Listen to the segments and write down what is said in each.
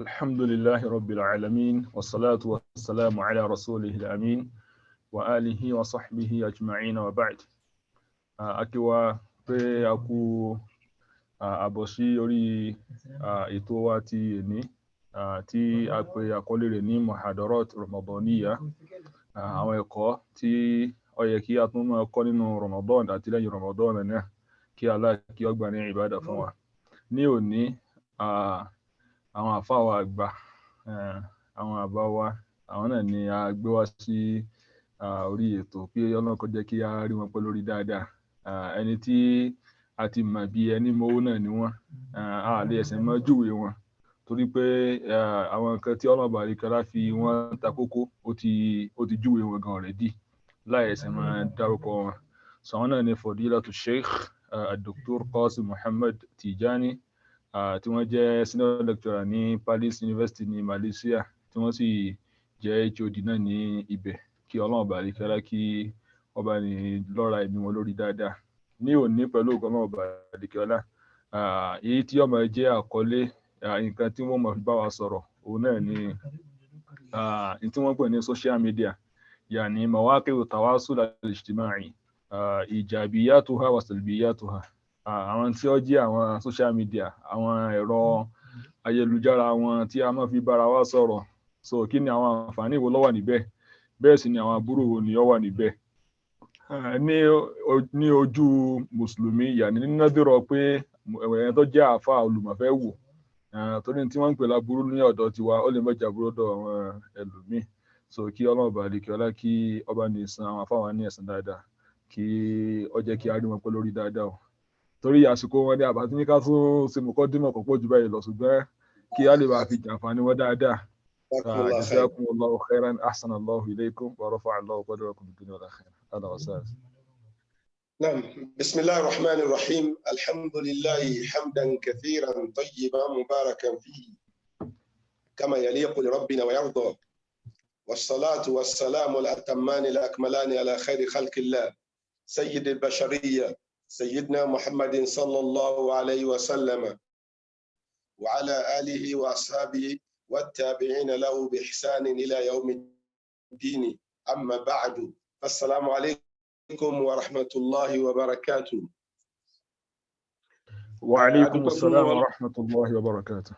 الحمد لله رب العالمين والصلاة والسلام على رسوله الأمين وآله وصحبه أجمعين وبعد. Akiwa pé a kú àbọ̀ sí orí ètò wa ti èní tí a pè àkọlé rẹ̀ ní Muhadarat Ramadaniyya, àwọn ẹ̀kọ́ tí ó yẹ kí a tún máa kọ́ nínú Ramadan àti lẹ́yìn Ramadan náà, kí Allah kí ó gbà ní ìbádà fún wa. Ní òní, àwọn àfáà wa àgbà, àwọn àbá wa, àwọn náà ni a gbé wá sí orí ètò pé Ọlọ́run kó jẹ́ kí a rí wọn pẹ́ lórí dáadáa. Ẹni tí a ti mọ̀ bí ẹni mowó náà ni wọ́n, a lè ẹsẹ̀ mọ́ júwe wọn torí pé àwọn nǹkan tí Ọlọ́run bá rí kọ́lá fi wọ́n ta kókó ó ti júwe wọn gan already láì ẹsẹ̀ máa dárúkọ wọn. So àwọn náà ni Fadilatu Sheikh Dr. Qasim Muhammad Tijani, tí wọ́n jẹ́ senior lecturer ní Palace University ní Malaysia, tí wọ́n sì jẹ́ HOD náà ní ibẹ̀. Kí Ọlọ́run bá rí kọ́lá kí ọba ní lọ́ra ẹ̀mí wọn lórí dáadáa. Ní òní pẹ̀lú Ọlọ́run ọba rí kọ́lá, èyí tí ó máa jẹ́ àkọlé nǹkan tí wọ́n máa fi bá wa sọ̀rọ̀, òun náà ni tí wọ́n pè ní social media, yàní mawaqi'u tawasul al-ijtima'i, ijabiyatuha wa salbiyatuha. Àwọn tí ó jẹ́ àwọn social media, àwọn ẹ̀rọ ayélujára wọn tí a máa fi bára wa sọ̀rọ̀. So kí ni àwọn àǹfààní wo ló wà níbẹ̀, bẹ́ẹ̀ sì ni àwọn aburú wo ni ó wà níbẹ̀. Ní ojú mùsùlùmí, yàní nínú dìrọ̀ pé ẹ̀yẹn tó jẹ́ àfáà olùmọ̀fẹ́ wò, torí tí wọ́n ń pè láburú ní ọ̀dọ̀ tiwa, ó lè má jẹ́ aburú ọ̀dọ̀ àwọn ẹlòmíì. So kí Ọlọ́run bá lè kí ọlá kí ọba ní san àwọn àfáà wa ní ẹ̀san dáadáa, kí ó jẹ́ kí a rí wọn pẹ́ lórí dáadáa o. Torí àsìkò wọn ní àbá tí ní ká tún ṣe mọ̀kọ́dímọ̀ kò pọ̀ jù báyìí lọ, ṣùgbọ́n kí a lè bá fi jàǹfààní wọn dáadáa. Jazakumullahu khairan, ahsanallahu ilaykum wa rafa'allahu qadrakum fid dunya wal akhirah. Hada wa sahlan. نعم، بسم الله الرحمن الرحيم. الحمد لله حمدا كثيرا طيبا مباركا فيه كما يليق لربنا ويرضى، والصلاة والسلام الأتمان الأكملان على خير خلق الله سيد البشرية سيدنا محمد صلى الله عليه وسلم وعلى آله وأصحابه والتابعين له بإحسان إلى يوم الدين. أما بعد، السلام عليكم ورحمة الله وبركاته. وعليكم السلام ورحمة الله وبركاته.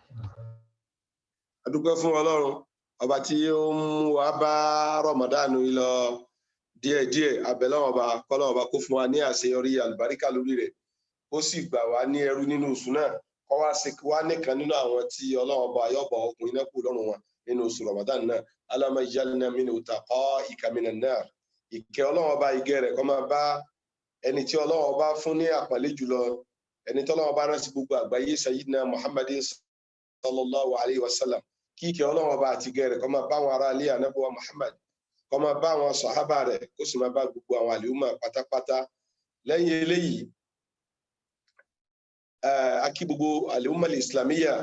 adúpẹ́ fún Ọlọ́run ọba tí ó mú wa bá Ramadan lọ díẹ̀díẹ̀. Abẹ́lọ́run ọba kọ́lọ́run ọba kó fún wa ní àṣeyọrí àlùbáríkà lórí rẹ̀, ó sì gbà wá ní ẹrú nínú oṣù náà, kó wá sí wá nìkan nínú àwọn tí Ọlọ́run ọba yóò bọ́ ọkùnrin náà kú lọ́rùn wọn nínú oṣù Ramadan náà. Allahumma ij'alna min utaqa'ika minan nar. Ìkẹ́ Ọlọ́run ọba ìgẹ́ rẹ̀ kó máa bá ẹni tí Ọlọ́run ọba fún ní àpọ́nlé jùlọ, ẹni tí Ọlọ́run ọba rán sí gbogbo àgbáyé, Sayyidina Muhammadin sallallahu alayhi wa sallam. Kí ìkẹ́ Ọlọ́run ọba àti ìgẹ́ rẹ̀ kó máa bá àwọn ará ilé Ànábì wa Muhammad, kó máa bá àwọn sàhábà rẹ̀, kó sì máa bá gbogbo àwọn àlùmọ̀ pátápátá. Lẹ́yìn eléyìí, a kí gbogbo àlùmọ̀ islamiyya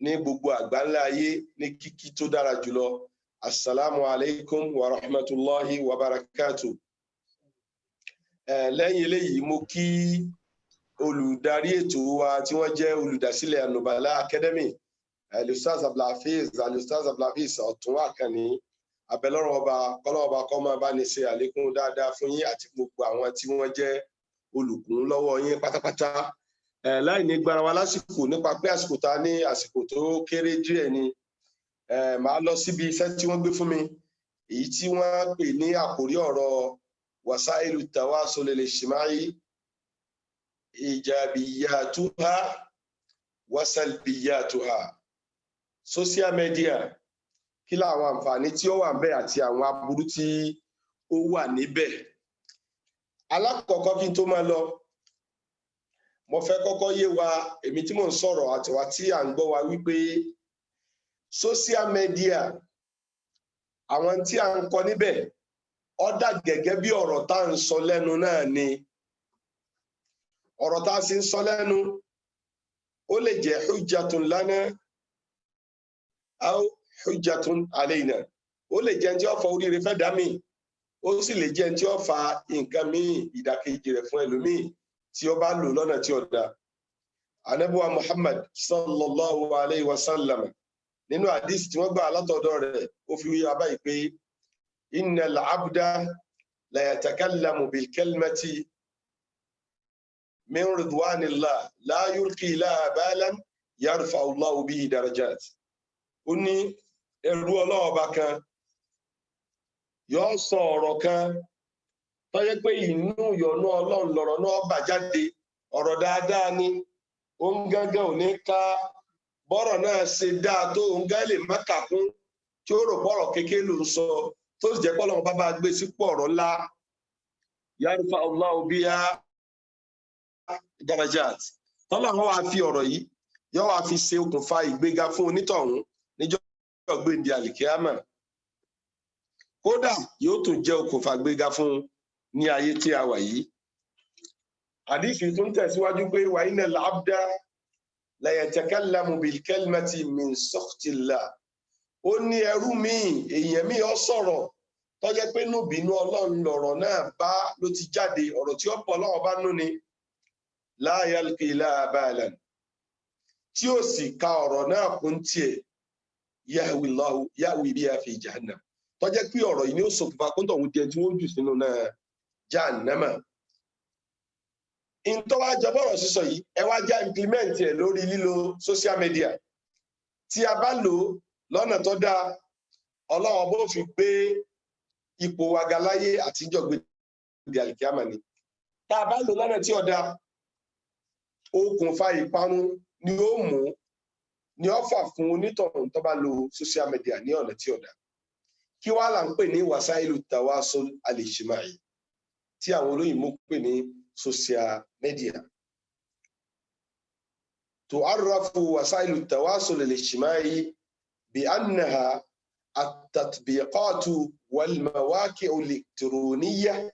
ní gbogbo àgbáńlá ayé ní kíkí tó dára jùlọ. Assalamu alaikum wa rahmatullahi wa barakatuh. Lẹ́yìn eléyìí, mo kí olùdarí ètò wa tí wọ́n jẹ́ olùdásílẹ̀ An-Nubala Academy, Al-Ustaz Abdulhafiz Ọ̀túnwá Àkànní. Abẹ́lọ́run ọba kọ́lọ́run ọba kó máa bá ní ṣe àlékún dáadáa fún yín àti gbogbo àwọn tí wọ́n jẹ́ olùkún lọ́wọ́ yín pátápátá. Láì ní gbára wa lásìkò, nípa pé àsìkò ta ní àsìkò tó kéré díẹ̀ ni, màá lọ síbi iṣẹ́ tí wọ́n gbé fún mi, èyí tí wọ́n pè ní àkórí ọ̀rọ̀ wasailu tawasul al-ijtima'i ijabiyatuha wa salbiyatuha. Social media, kí làwọn àǹfààní tí ó wà níbẹ̀ àti àwọn aburú tí ó wà níbẹ̀. Alákọ̀ọ́kọ́ kí n tó máa lọ, mo fẹ́ kọ́kọ́ yé wa, èmi tí mò ń sọ̀rọ̀ àti wa tí à ń gbọ́ wa, wípé social media, àwọn tí à ń kọ níbẹ̀, ó dà gẹ́gẹ́ bí ọ̀rọ̀ tá ń sọ lẹ́nu náà ni. Ọ̀rọ̀ tá sì ń sọ lẹ́nu, ó lè jẹ́ hujjatun lana aw hujjatun alayna. Ó lè jẹ́ tí ó fa oríire fẹ́ dá mi, ó sì lè jẹ́ tí ó fa nǹkan míì ìdàkejì rẹ̀ fún ẹlòmíì tí ó bá lò lọ́nà tí ó dá. Ànábì wa Muhammad sallallahu alayhi wa sallam nínú hadith tí wọ́n gbà látọ̀dọ̀ rẹ̀ ó fi wí abáyé pé innal abda la yatakallamu bil kalimati min ridwanillah la yulqi laha balan yarfa'u Allahu bihi darajat. Ó ní ẹrú Ọlọ́run ọba kan yóò sọ ọ̀rọ̀ kan tó jẹ́ pé inú ìyọ́nú Ọlọ́run lọ̀rọ̀ náà bà jáde, ọ̀rọ̀ dáadáa ni, òun gángan ò ní ká bọ́rọ̀ náà ṣe dáa tó òun gán lè má kà kún tí ó rò bọ́rọ̀ kékeré ló ń sọ tó sì jẹ́ pé Ọlọ́run bá bá gbé sípò ọ̀rọ̀ ńlá yarfa Allahu biha darajat. Tọ́lọ́run wá fi ọ̀rọ̀ yìí yóò wá fi ṣe okùnfà ìgbéga fún onítọ̀hún níjọ́ gbèǹde àlìkíyámà. Kódà yóò tún jẹ́ okùnfà gbéga fún ní ayé tí a wà yìí. Àdífì tó ń tẹ̀síwájú pé wa innal abda la yatakallamu bil kalimati min sakhtillah. Ó ní ẹrú mi, èèyàn mi ó sọ̀rọ̀ tó jẹ́ pé inú bínú Ọlọ́run lọ̀rọ̀ náà bá ló ti jáde, ọ̀rọ̀ tí ó pọ̀ Ọlọ́run bá nú ni la yalqi laha balan, tí ó sì ka ọ̀rọ̀ náà kún tiẹ̀ yahwi biha fi jahannam, tó jẹ́ pé ọ̀rọ̀ yìí ni ó ṣokùnfà kóńtọ̀ òun tiẹ̀ tí wọ́n jù sínú náà jahannama. In tó wá jọ bọ́rọ̀ sísọ yìí ẹ wá já implement ẹ̀ lórí lílo social media. Tí a bá lò lọ́nà tó dáa, Ọlọ́run bó fi gbé ipò wa ga láyé àtijọ́ gbé di àlìkíyámà ni. Tá a bá lò lọ́nà tí ó dáa, okùnfà ìparun ni ó mú ni ó fà fún onítọ̀hún tó bá lo social media ní ọ̀nà tí ó dáa. Kí wá là ń pè ní wasailu tawasul al-ijtimai tí àwọn olóyìnbó pè ní social media. تعرف وسائل التواصل الاجتماعي بأنها التطبيقات والمواقع الإلكترونية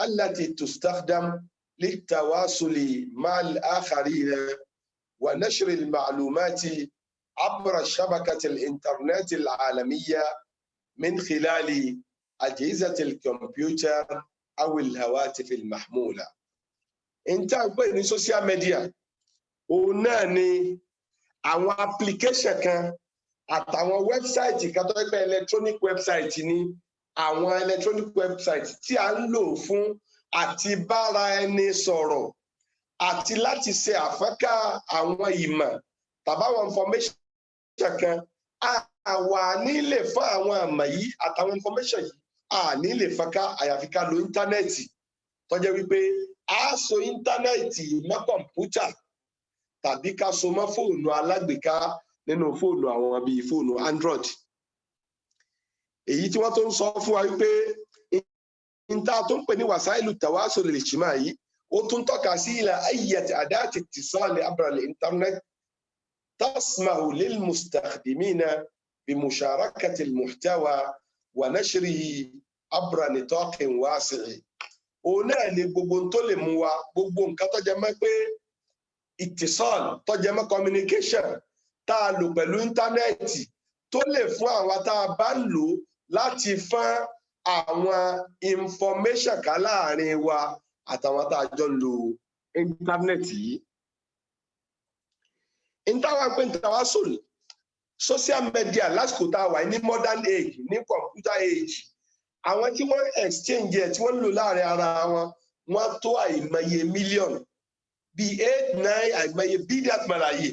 التي تستخدم للتواصل مع الآخرين ونشر المعلومات عبر شبكة الإنترنت العالمية من خلال أجهزة الكمبيوتر أو الهواتف المحمولة. انت ní social media òun náà ni àwọn application kan àtàwọn website kan tó jẹ́ pé electronic website ni àwọn electronic website tí a ń lò fún àti bára ẹni sọ̀rọ̀ àti láti ṣe àfẹ́ká àwọn ìmọ̀ tàbáwọn information kan àwa nílè fún àwọn àmọ̀ yìí àtàwọn information yìí a nílè fẹ́ká àyàfi ká lo íńtánẹ́ẹ̀tì tó jẹ́ wípé a so íńtánẹ́ẹ̀tì mọ́ kọ̀ǹpútà tàbí ká so mọ́ fóònù alágbèéká nínú fóònù àwọn bíi fóònù Android. Èyí tí wọ́n tó ń sọ fún wa wípé níta tó ń pè ní wasailu tawasul al-ijtimai ó tún tọ́ka sí ila ayyati adati ittisali abra al-internet tasmahu lil mustakhdimina bi musharakati al-muhtawa wa nashrihi abra nitaqin wasi'i. Òun náà ni gbogbo tó lè mú wa gbogbo nǹkan tó jẹ́ mọ́ pé ìtìsọ́l tó jẹ́ mọ́ communication tá a lò pẹ̀lú íńtánẹ́ẹ̀tì tó lè fún àwọn tá a bá ń lò láti fọ́n àwọn information ká láàrin wa àtàwọn tá a jọ ń lo íńtánẹ́ẹ̀tì yìí. Ìtawà pé tawasul social media lásìkò tá a wà ní modern age ní computer age, àwọn tí wọ́n exchange ẹ̀ tí wọ́n ń lò láàrin ara wọn wọ́n tó àìmọye mílíọ̀nù bíi 8, 9 àìmọye bídíàt màláyé.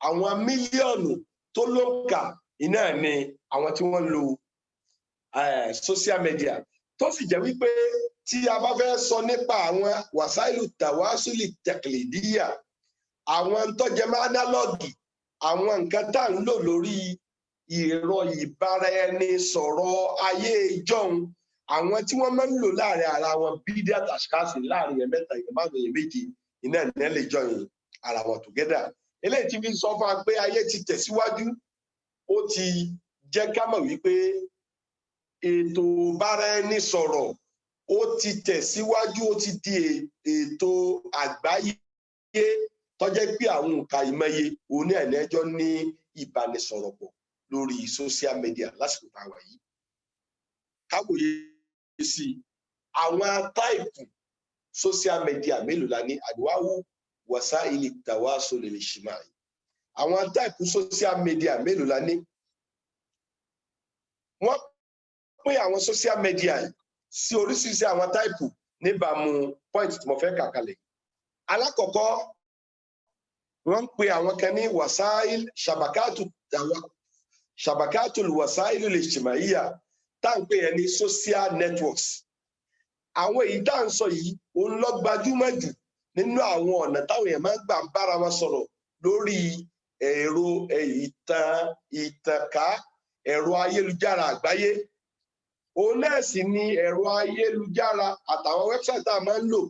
Àwọn mílíọ̀nù tó ló ń kà iná ni àwọn tí wọ́n lo social media, tó sì jẹ́ wípé tí a bá fẹ́ sọ nípa àwọn wasailu tawasuli taqlidiyya, àwọn tó jẹ́ mọ́ analogue, àwọn nǹkan tá à ń lò lórí ẹ̀rọ ìbáraẹnisọ̀rọ̀ ayé ìjọ́un, àwọn tí wọ́n máa ń lò láàrin ara wọn bídíàt àṣkáṣì láàrin yẹn mẹ́ta yẹn márùn yẹn méje iná ẹ̀ lè jọyìn ara wọn together. Eléyìí tí fi sọ fún wa pé ayé ti tẹ̀síwájú, ó ti jẹ́ ká mọ̀ wípé ètò ìbáraẹnisọ̀rọ̀ ó ti tẹ̀síwájú, ó ti di ètò àgbáyé tó jẹ́ pé àwọn nǹka ìmọye òní ẹ̀nẹ́jọ́ ní ìbánisọ̀rọ̀ pọ̀ lórí social media lásìkò tá a wà yìí. Káwòye sí àwọn táìpù social media mélòó la ní àdúwáwù wasaili tawasul al-ijtimai. Àwọn táìpù social media mélòó la ní? Wọ́n pín àwọn social media sí oríṣiríṣi àwọn táìpù níbàámu point tí mo fẹ́ kà kalẹ̀. Alákọ̀ọ́kọ́ wọ́n pè àwọn kan ní wasail shabakatul wasail al-ijtimaiya tá ń pè yẹn ní social networks. Àwọn èyí tá ń sọ yìí òun ló gbajúmọ̀ jù nínú àwọn ọ̀nà táwọn èèyàn máa ń gbà bára wọn sọ̀rọ̀ lórí ẹ̀rọ ìtànká ẹ̀rọ ayélujára àgbáyé. Òun náà sì ni ẹ̀rọ ayélujára àtàwọn wẹ́bsáìtì tá a máa ń lò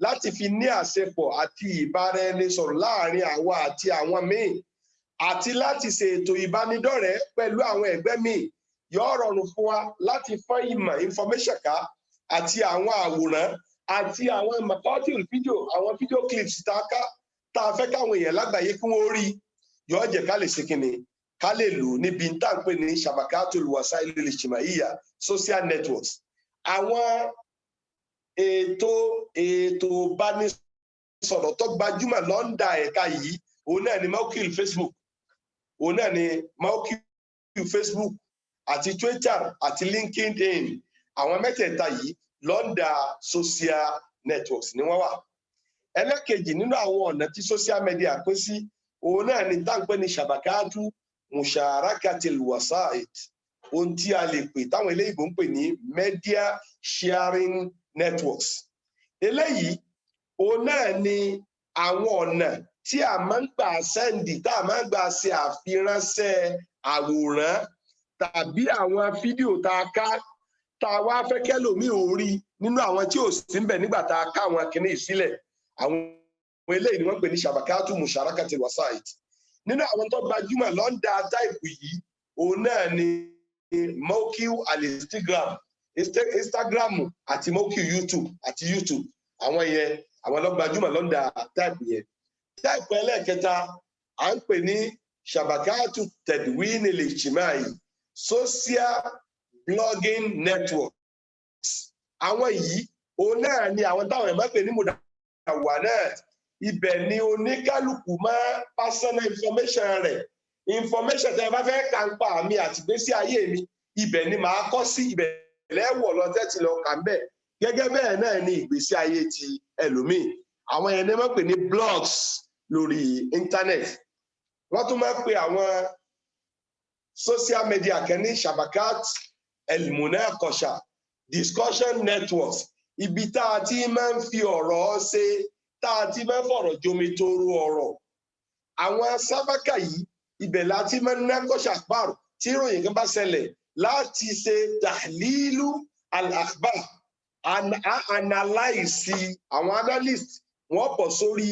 láti fi ní àṣepọ̀ àti ìbáraẹnisọ̀rọ̀ láàrin àwa àti àwọn míì, àti láti ṣètò ìbánidọ́rẹ̀ẹ́ pẹ̀lú àwọn ẹgbẹ́ míì. Yóò rọrùn fún wa láti fọ́n ìmọ̀ information ká àti àwọn àwòrán àti àwọn mọ̀kọ́tìl fídíò, àwọn fídíò clips tá a fẹ́ káwọn èèyàn lágbàáyé kí wọ́n rí. Yóò jẹ́ ká lè ṣe kíni, ká lè lò níbi tá à ń pè ní shabakatul wasail al-ijtimaiya social networks. Àwọn ètò ìbánisọ̀rọ̀ tó gbajúmọ̀ lọ́ndà ẹ̀ka yìí òun náà ni mawqil Facebook, òun náà ni mawqil Facebook àti Twitter àti LinkedIn. Àwọn mẹ́tẹ̀ẹ̀ta yìí lọ́ndà social networks ni wọ́n wà. Ẹlẹ́kejì nínú àwọn ọ̀nà tí social media pín sí òun náà ni tá à ń pè ní shabakatu musharakatil wasait, ohun tí a lè pè táwọn eléyìnbó ń pè ní media sharing networks. Eléyìí òun náà ni àwọn ọ̀nà tí a máa ń gbà sẹ́ndì, tá a máa ń gbà ṣe àfiránṣẹ́ àwòrán tàbí àwọn fídíò tá a ká tá a wá fẹ́ kẹ́lòmíì ò rí nínú àwọn tí ò sí ń bẹ̀ nígbà tá a ká àwọn kinní ìsílẹ̀. Àwọn eléyìí ni wọ́n pè ní shabakatu musharakatil wasait. Nínú àwọn tó gbajúmọ̀ lọ́ndà táìpù yìí òun náà ni mawqil Instagram àti mawqil YouTube. Àwọn yẹn àwọn ló gbajúmọ̀ lọ́ndà táìpù yẹn. Táìpù ẹlẹ́ẹ̀kẹta à ń pè ní shabakatu tadwin al-ijtimai social blogging networks. Àwọn yìí òun náà ni àwọn táwọn ẹ̀ máa ń pè ní mudawanat. Ibẹ̀ ni oníkálukú máa personal information rẹ̀, information tẹ́ ẹ bá fẹ́ kà ń pa mi àti ìgbésí ayé mi, ibẹ̀ ni màá kọ́ sí, ibẹ̀ lẹ́wọ̀ lọ tẹ́tí lọ kà ń bẹ̀. Gẹ́gẹ́ bẹ́ẹ̀ náà ni ìgbésí ayé ti ẹlòmíì. Àwọn yẹn ni wọ́n pè ní blogs lórí internet. Wọ́n tún máa ń pè àwọn social media kan ní shabakat el-munaqasha discussion networks. Ibi tá a ti máa ń fi ọ̀rọ̀ ṣe, tá a ti máa ń fọ̀rọ̀ jomitoro ọ̀rọ̀. Àwọn sábàkà yìí ibẹ̀ láti máa ń nákọ́ṣà pààrọ̀ tí ìròyìn kan bá ṣẹlẹ̀ láti ṣe tahlilu al-akhbar, analyze àwọn analyst wọ́n bọ̀ sórí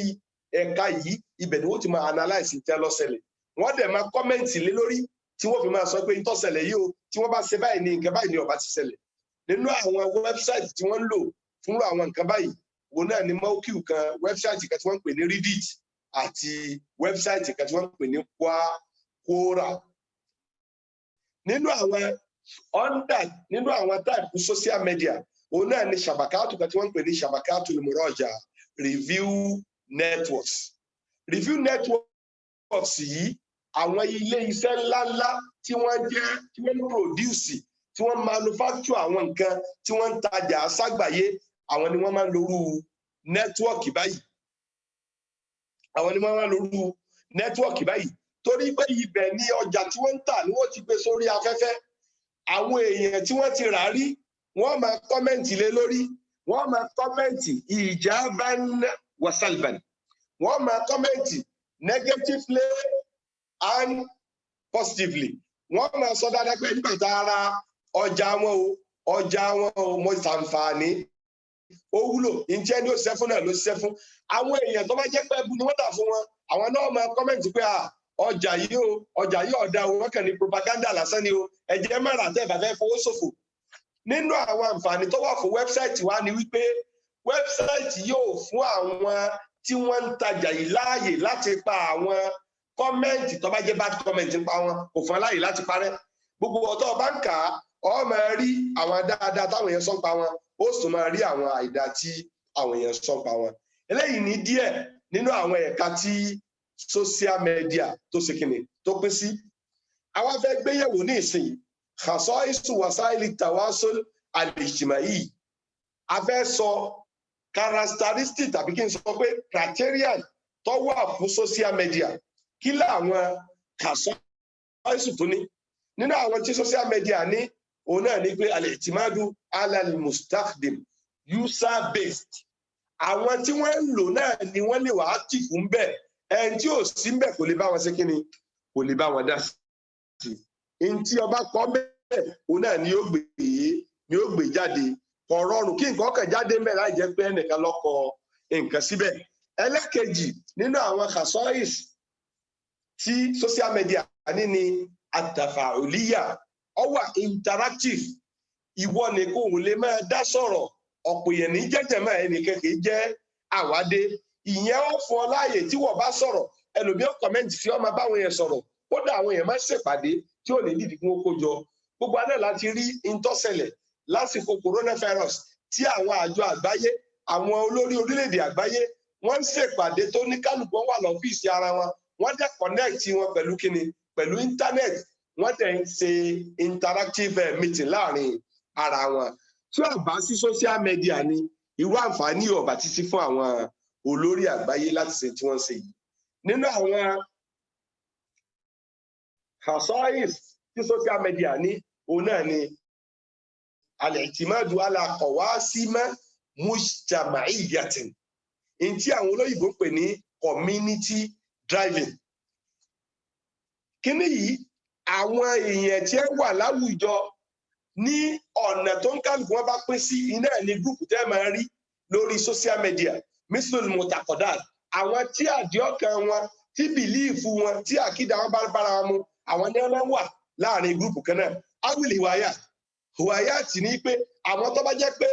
ẹ̀ka yìí, ibẹ̀ ni wọ́n ti máa analyze tẹ́ ló ṣẹlẹ̀. Wọ́n dẹ̀ máa kọ́mẹ̀ntì lé lórí tí wọ́n fi máa sọ pé tó ṣẹlẹ̀ yìí o, tí wọ́n bá ṣe báyìí ni nǹkan báyìí ni ó bá ti ṣẹlẹ̀. Nínú àwọn wẹ́bsáìtì tí wọ́n ń lò fún àwọn nǹkan báyìí òun náà ni mawqil kan, wẹ́bsáìtì kan tí wọ́n ń pè ní Reddit àti wẹ́bsáìtì kan tí wọ́n ń pè ní Quora. Nínú àwọn táìpù social media òun náà ni shabakatu kan tí wọ́n ń pè ní shabakatu al-muraja review networks. Review networks yìí àwọn ilé iṣẹ́ ńláńlá tí wọ́n produce, tí wọ́n manufacture àwọn nǹkan tí wọ́n ń tajà ságbàáyé, àwọn ni wọ́n máa ń lórú nẹ́tíwọ́ọ̀kì báyìí. Àwọn ni wọ́n máa ń lórú nẹ́tíwọ́ọ̀kì báyìí torí pé ibẹ̀ ni ọjà tí wọ́n ń tà ni wọ́n ti gbé sórí afẹ́fẹ́. Àwọn èèyàn tí wọ́n ti rà rí wọ́n máa kọ́mẹ̀ntì lé lórí, wọ́n máa kọ́mẹ̀ntì ijaban wa salban, wọ́n máa kọ́mẹ̀ntì negatively and positively. Wọ́n máa sọ dáadáa pé nígbà tá a ra ọjà wọn o mo ṣàǹfààní, ó wúlò, ǹjẹ́ ni ó ṣiṣẹ́ fún náà ló ṣiṣẹ́ fún. Àwọn èèyàn tó bá jẹ́ pé ẹbú ni wọ́n tà fún wọn, àwọn náà máa kọ́mẹ̀ntì pé ọjà yìí ọ̀dà o, wọ́n kàn ní propaganda lásán ni o, ẹ jẹ́ má rà tẹ́ ẹ bá fẹ́ fowó ṣòfò. Nínú àwọn àǹfààní tó wà fún wẹ́bsáìtì wa ni wípé wẹ́bsáìtì yóò fún àwọn tí wọ́n ń tajà yìí láàyè láti pa àwọn kọ́mẹ̀ntì tó bá jẹ́ bad comment ń pa wọn, kò fún aláyè láti parẹ́. Gbogbo ọ̀tọ̀ bá ń kà á ọ máa rí àwọn dáadáa táwọn èèyàn sọ ń pa wọn, ó sì máa rí àwọn àìdá tí àwọn èèyàn sọ ń pa wọn. Eléyìí ní díẹ̀ nínú àwọn ẹ̀ka tí social media tó ṣe kíni tó pín sí. Àwa fẹ́ gbéyẹ̀wò ní ìsìn khasaisu wasaili tawasul al-ijtimai. A fẹ́ sọ characteristic tàbí kí n sọ pé criterion tó wà fún social media. Kí làwọn khasaisu tó ní? Nínú àwọn tí social media ní òun náà ní pé al-i'timadu ala al-mustakhdim, user based. Àwọn tí wọ́n ń lò náà ni wọ́n lè wà active ń bẹ̀. Ẹni tí ò sí ń bẹ̀ kò lè bá wọn ṣe kíni, kò lè bá wọn dá sí. Ẹni tí ọba kọ́ bẹ́ẹ̀ òun náà ni ó gbé jáde. Kò rọrùn kí nǹkan kàn jáde ń bẹ̀ láì jẹ́ pé ẹnìkan ló kọ nǹkan síbẹ̀. Ẹlẹ́kejì nínú àwọn khasais tí social media ní ni at-tafa'uliyya, ó wà interactive. Ìwọ ni kò lè máa dá sọ̀rọ̀, ọ̀pọ̀ èèyàn ní jẹ́jẹ̀ máa ẹnìkan kì í jẹ́ àwádé. Ìyẹn ó fún ọ láàyè tí wọ́n bá sọ̀rọ̀, ẹlòmíràn kọ́mẹ́ǹtì tí wọ́n máa bá àwọn èèyàn sọ̀rọ̀, kódà àwọn èèyàn máa ń ṣèpàdé tí ò ní dìdí kí wọ́n kó jọ. Gbogbo alẹ́ láti rí ìtọ́sẹ̀lẹ̀ lásìkò coronavirus tí àwọn àjọ àgbáyé, àwọn olórí orílẹ̀-èdè àgbáyé wọ́n ń ṣèpàdé tó ní kálukú wà lọ́fíìsì ara wọn, wọ́n dẹ̀ connect wọn pẹ̀lú kíni, pẹ̀lú internet, wọ́n dẹ̀ ń ṣe interactive meeting láàrin ara wọn. Tí ó bá sí social media ni irú àǹfààní ọ̀bà títí fún àwọn olórí àgbáyé láti ṣe tí wọ́n ṣe yìí. Nínú àwọn khasais tí social media ní òun náà ni al-i'timadu ala qawasim mujtama'iyyatin, in tí àwọn olóyìnbó pè ní community driving. Kíní yìí àwọn èèyàn tí wà láwùjọ ní ọ̀nà tó ń kálukú wọn bá pín sí iná ní gúrùpù tẹ́ máa rí lórí social media, mislul mutaqadat, àwọn tí àdìọ́kàn wọn, tí bìlíìfù wọn, tí àkídà wọn bá bára wọn mu, àwọn ní wọn wà láàrin gúrùpù kan náà. Awil hiwayat ní pé àwọn tó bá jẹ́ pé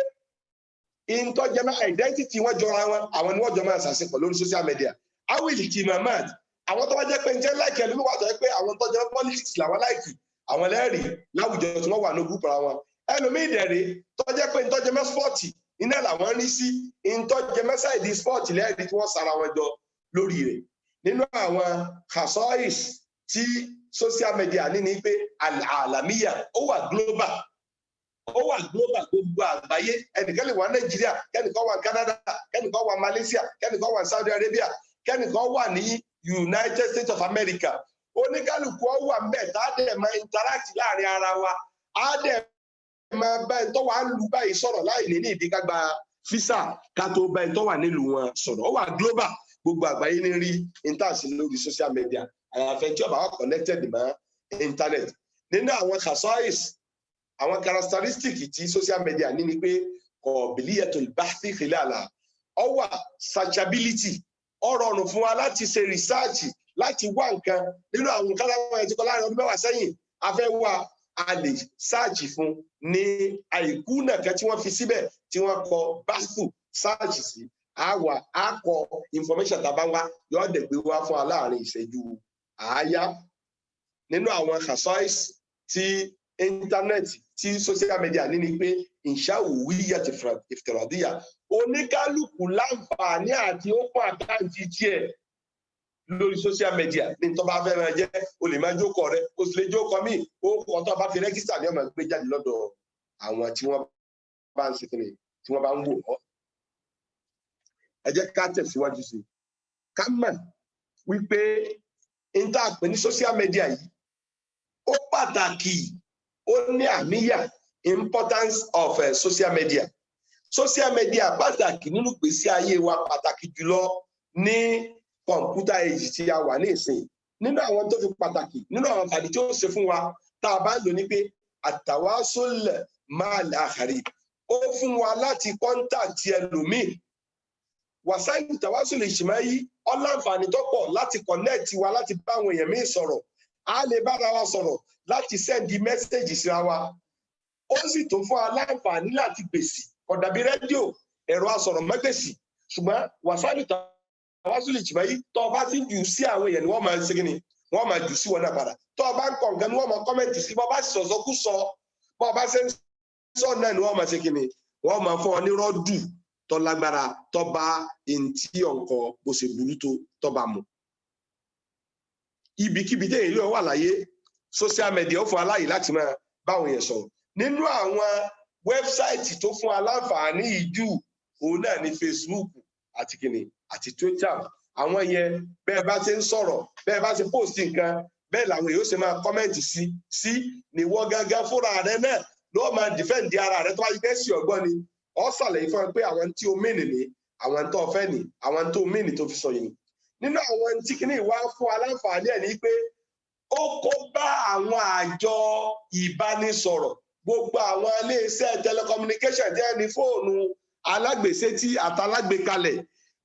ìntọ́jẹ́mọ́ identity wọn jọra wọn, àwọn ni wọ́n jọ máa ṣàṣepọ̀ lórí social media. Awil ihtimamat, àwọn tó bá jẹ́ pé ǹjẹ́ láìkì ẹlòmí wà tó jẹ́ pé àwọn tọ́jọ́ politics làwọn láìkì, àwọn lẹ́rìí láwùjọ tí wọ́n wà ní gúrùpù ara wọn. Ẹlòmí ìdẹ̀rẹ̀ tó jẹ́ pé ìntọ́jẹ́mọ́ spọ́ọ̀tì iná làwọn rí sí, ìntọ́jẹ́mọ́ sáìdì spọ́ọ̀tì lẹ́rìí tí wọ́n sara wọn jọ lórí rẹ̀. Nínú àwọn khasais tí social media ní ni pé al-alamiya, ó wà global, gbogbo àgbáyé. Ẹnìkan lè wà Nàìjíríà, kẹ́nìkan wà Canada, kẹ́nìkan wà Malaysia, kẹ́nìkan wà Saudi Arabia, kẹ́nìkan wà ní United States of America. Oníkálùkù ó wà ńbẹ̀ tá a dẹ̀ máa interact láàrin ara wa, a dẹ̀ máa bá ẹni tó wà ń lu báyìí sọ̀rọ̀ láì ní ìdí ká gba físà ká tó bá ẹni tó wà nílùú wọn sọ̀rọ̀. Ó wà global, gbogbo àgbáyé ní rí intanẹ̀tì lórí social media, àyàfẹ́ tí ó bá wà connected mọ́ internet. Nínú àwọn khasais, àwọn characteristic tí social media ní ni pé qabiliyatul bahthi khilala, ó wà searchability, ó rọrùn fún wa láti ṣe research, láti wá nǹkan. Nínú àwọn nǹkan láwọn ẹ̀jẹ̀ kan láàrin ọdún mẹ́wàá sẹ́yìn, a fẹ́ wá a lè search fún ní àìkú náà kan tí wọ́n fi síbẹ̀ tí wọ́n kọ bahthi search sí, a kọ information tàbá wá yóò dẹ̀ gbé wá fún wa láàrin ìṣẹ́jú àáyá. Nínú àwọn khasais tí internet tí social media ní ni pé ìṣàwùwíyà ìfìtìrọ̀díyà, oníkálùkù láǹfààní àti open account tiẹ̀ lórí social media. Ní tó bá fẹ́ máa jẹ́, o lè máa jókòó rẹ, o sì lè jókòó míì, ó kọ́ tó bá fi rẹ́gísítà ní ọmọ gbé jáde lọ́dọ̀ àwọn tí wọ́n bá ń ṣèkìlẹ̀, tí wọ́n bá ń wò ọ́. Ẹ jẹ́ ká tẹ̀síwájú sí i. Ká mọ̀ wípé ìntàpè ní social media yìí ó pàtàkì, ó ní àníyà, importance of social media. Social media pàtàkì nínú ìgbésí ayé wa, pàtàkì jùlọ ní kọ̀ǹpútà age tí a wà ní ìsìn. Nínú àwọn tó fi pàtàkì, nínú àwọn àǹfààní tí ó ṣe fún wa tá a bá lò ní pé at-tawasul ma'al akhari, ó fún wa láti contact ẹlòmíì. Wasail tawasul ijtimai, ó láǹfààní tó pọ̀ láti connect wa, láti bá àwọn èèyàn míì sọ̀rọ̀. A lè bára wa sọ̀rọ̀, láti send message síra wa. Ó sì tún fún wa láǹfààní láti gbèsì, kò dàbí rédíò, ẹ̀rọ asọ̀rọ̀mágbèsì. Ṣùgbọ́n wasail tawasul ijtimai, tó bá ti jù sí àwọn èèyàn ni wọ́n máa ń ṣe kíni, wọ́n máa jù sí wọn náà padà. Tó bá ń kọ̀ nǹkan ni wọ́n máa kọ́mẹ̀ntì sí, bó bá sì sọ̀sọ́ kú sọ, bó bá ṣe ń sọ náà ni wọ́n máa ṣe kíni, wọ́n máa fún ọ ní rọ́dù tó lágbára tó bá ntí ọ̀nkọ bó ṣe burú tó bá mu. Ibikíbi téèyàn ló wà láyé social media ó fún aláyè láti máa báwọn yẹn sọ̀rọ̀. Nínú àwọn wẹ́bsáìtì tó fún aláǹfààní ìjù òun náà ní Facebook àti kìnnì àti Twitter. Àwọn yẹn bẹ́ẹ̀ bá ṣe ń sọ̀rọ̀ bẹ́ẹ̀ bá ṣe post nǹkan bẹ́ẹ̀ làwọn yóò ṣe máa kọ́mẹ́ǹtì sí ni wọ́n gángan fúnra rẹ náà ló máa defend ara rẹ tó bá jẹ́ sí ọgbọ́n ni ọ ṣàlàyé fún ẹ pé àwọn tí o mìnì ní àwọn tó fẹ́ ní àwọn tó mìnì tó fi sọ yìí. Nínú àwọn tí kìíní wá fún aláǹfààní ẹ̀ ní pé ó kó bá àwọn àjọ ìbánisọ̀rọ̀ gbogbo àwọn iléeṣẹ́ telecommunication jẹ́ ní fóònù alágbèsétí àtàlágbèkalẹ̀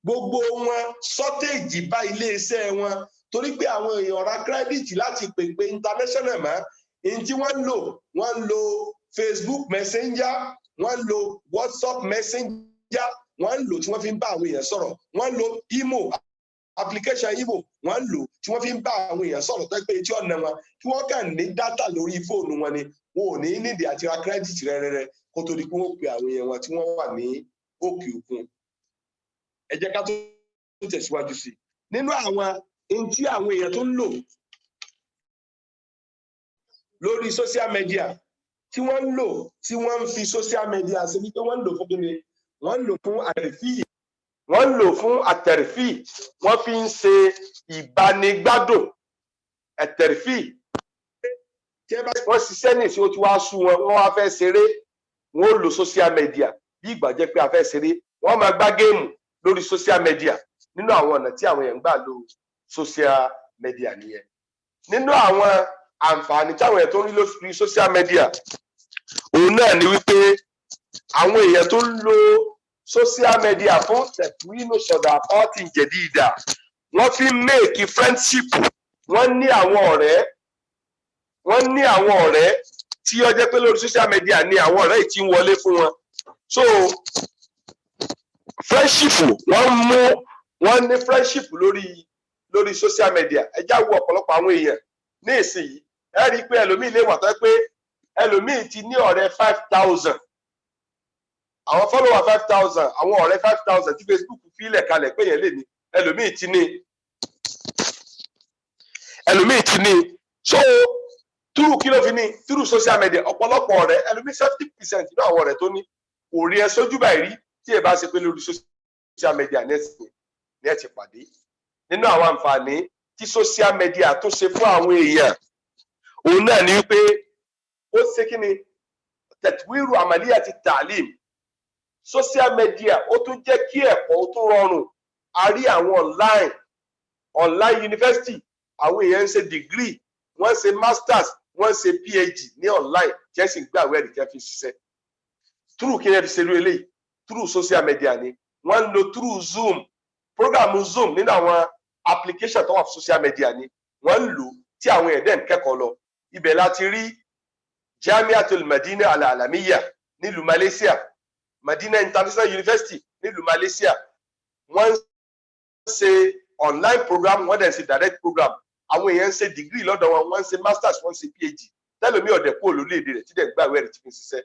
gbogbo wọn shortage bá iléeṣẹ́ wọn torí pé àwọn èèyàn ra kírẹ́dìtì láti pèpè international mọ́ ní tí wọ́n ń lo Facebook Messenger wọ́n ń lo WhatsApp Messenger wọ́n ń lò tí wọ́n fi ń bá àwọn èèyàn sọ̀rọ̀ wọ́n ń lo Imo application Imo wọ́n ń lò tí wọ́n fi ń bá àwọn èèyàn sọ̀rọ̀ tó pé tí ọ̀nà wọn kí wọ́n kàn ní dátà lórí fóònù wọn ni wọn ò ní nídìí àti ra kírẹ́dìtì rẹ́rẹ́rẹ́ kó tó di pé wọ́n pe àwọn èèyàn wọn tí wọ́n wà ní òkè òkun. Ẹ jẹ́ ká tó tẹ̀síwájú sí i. Nínú àwọn ohun tí àwọn èèyàn tó ń lò lórí social media tí wọ́n ń lò tí wọ́n ń fi social media ṣe wípé wọ́n ń lò fún kíni wọ́n ń lò fún àtẹ̀rẹ̀fì wọ́n fi ń ṣe ìbánigbádùn àtẹ̀rẹ̀fì wọ́n ṣiṣẹ́ ní ìṣe ó ti wá sú wọn wọ́n wá fẹ́ ṣeré wọ́n ó lo social media bí ìgbà jẹ́ pé a fẹ́ ṣeré wọ́n máa gbá géèmù lórí social media nínú àwọn ọ̀nà tí àwọn èèyàn ń gbà lo social media nìyẹn. Nínú àwọn àǹfààní táwọn èèyàn tó ń rí lórí social media òun náà ni wípé àwọn èèyàn tó ń lo social media fún tẹ̀kúrínù sọ̀dà ọ̀tí jẹ̀dídà wọ́n fi ń make friendship wọ́n ní àwọn ọ̀rẹ́ tí ó jẹ́ pé lórí social media ni àwọn ọ̀rẹ́ yìí ti ń wọlé fún wọn. So friendship wọ́n ní friendship lórí social media. Ẹ já wo ọ̀pọ̀lọpọ̀ àwọn èèyàn ní ìsinyìí ẹ rí i pé ẹlòmíì lè wà tó pé ẹlòmíì ti ní ọ̀rẹ́ 5,000 àwọn follower 5,000 àwọn ọ̀rẹ́ 5,000 tí Facebook fílẹ̀ kalẹ̀ pé yẹn lè ní ẹlòmíì ti ní so túrú kí ló fi ní túrú social media ọ̀pọ̀lọpọ̀ ọ̀rẹ́ ẹlòmíì 70% nínú àwọn ọ̀rẹ́ tó ní kò rí ẹ sójú báyìí rí tí ẹ bá ṣe pé lórí social media ní ẹ ti pàdé. Nínú àwọn àǹfààní tí social media tó ṣe fún àwọn èèyàn òun náà ni wípé ó ṣe kí ni tẹ̀túwírù àmàlíyà ti tàlím social media ó tún jẹ́ kí ẹ̀kọ́ ó tún rọrùn. A rí àwọn online university àwọn èèyàn ń ṣe degree wọ́n ṣe masters wọ́n ṣe PhD ní online jẹ́ sì ń gbé àwẹ̀ ẹ̀dìjẹ́ fi ṣiṣẹ́. Through kí ẹ fi ṣe lú eléyìí through social media ni wọ́n ń lo through Zoom program Zoom nínú àwọn application tó wà fún social media ni wọ́n ń lò tí àwọn ẹ̀dẹ́ ń kẹ́kọ̀ọ́ lọ. Ibẹ̀ láti rí Jamiatul Madina Al-Alamiya nílùú Malaysia, Madina International University nílùú Malaysia. Wọ́n ń ṣe online program wọ́n dẹ̀ ń ṣe direct program. Àwọn èèyàn ń ṣe degree lọ́dọ̀ wọn, wọ́n ń ṣe masters, wọ́n ń ṣe PhD. Tẹ́lómi ọ̀dẹ̀ kú olóléèdè rẹ̀ tí dẹ̀ gbà wẹ́rẹ̀ tí fi ń ṣiṣẹ́.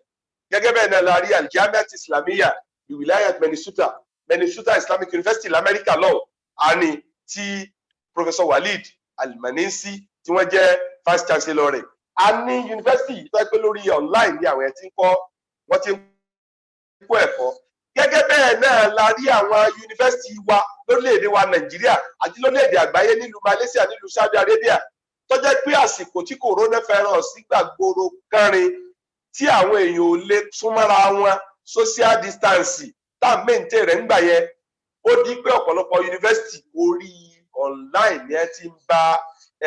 Gẹ́gẹ́ bẹ́ẹ̀ náà la rí Al-Jamiat Islamiyya Wilayat Minnesota Islamic University l'Amẹ́ríkà lọ́wọ́ àní tí Professor Walid Al-Manisi tí wọ́n jẹ́ vice chancellor rẹ̀. A ní yunifásitì tó pé lórí online ní àwọn ẹ̀ tí ń kọ́ wọ́n ti ń kọ́ ẹ̀kọ́. Gẹ́gẹ́ bẹ́ẹ̀ náà la rí àwọn yunifásitì wa lórílẹ̀‐èdè wa Nàìjíríà àti lórílẹ̀‐èdè àgbáyé nílùú Malaysia nílùú Saudi Arabia tó jẹ́ pé àsìkò tí coronavirus gbàgbóró kánrin tí àwọn èèyàn ò lè súnmọ́ra wọn social distance tá à ń mẹ́ǹtẹ̀ rẹ̀ ń gbà yẹn ó di pé ọ̀pọ̀lọpọ̀ yunifásitì orí online ni ẹ ti ń bá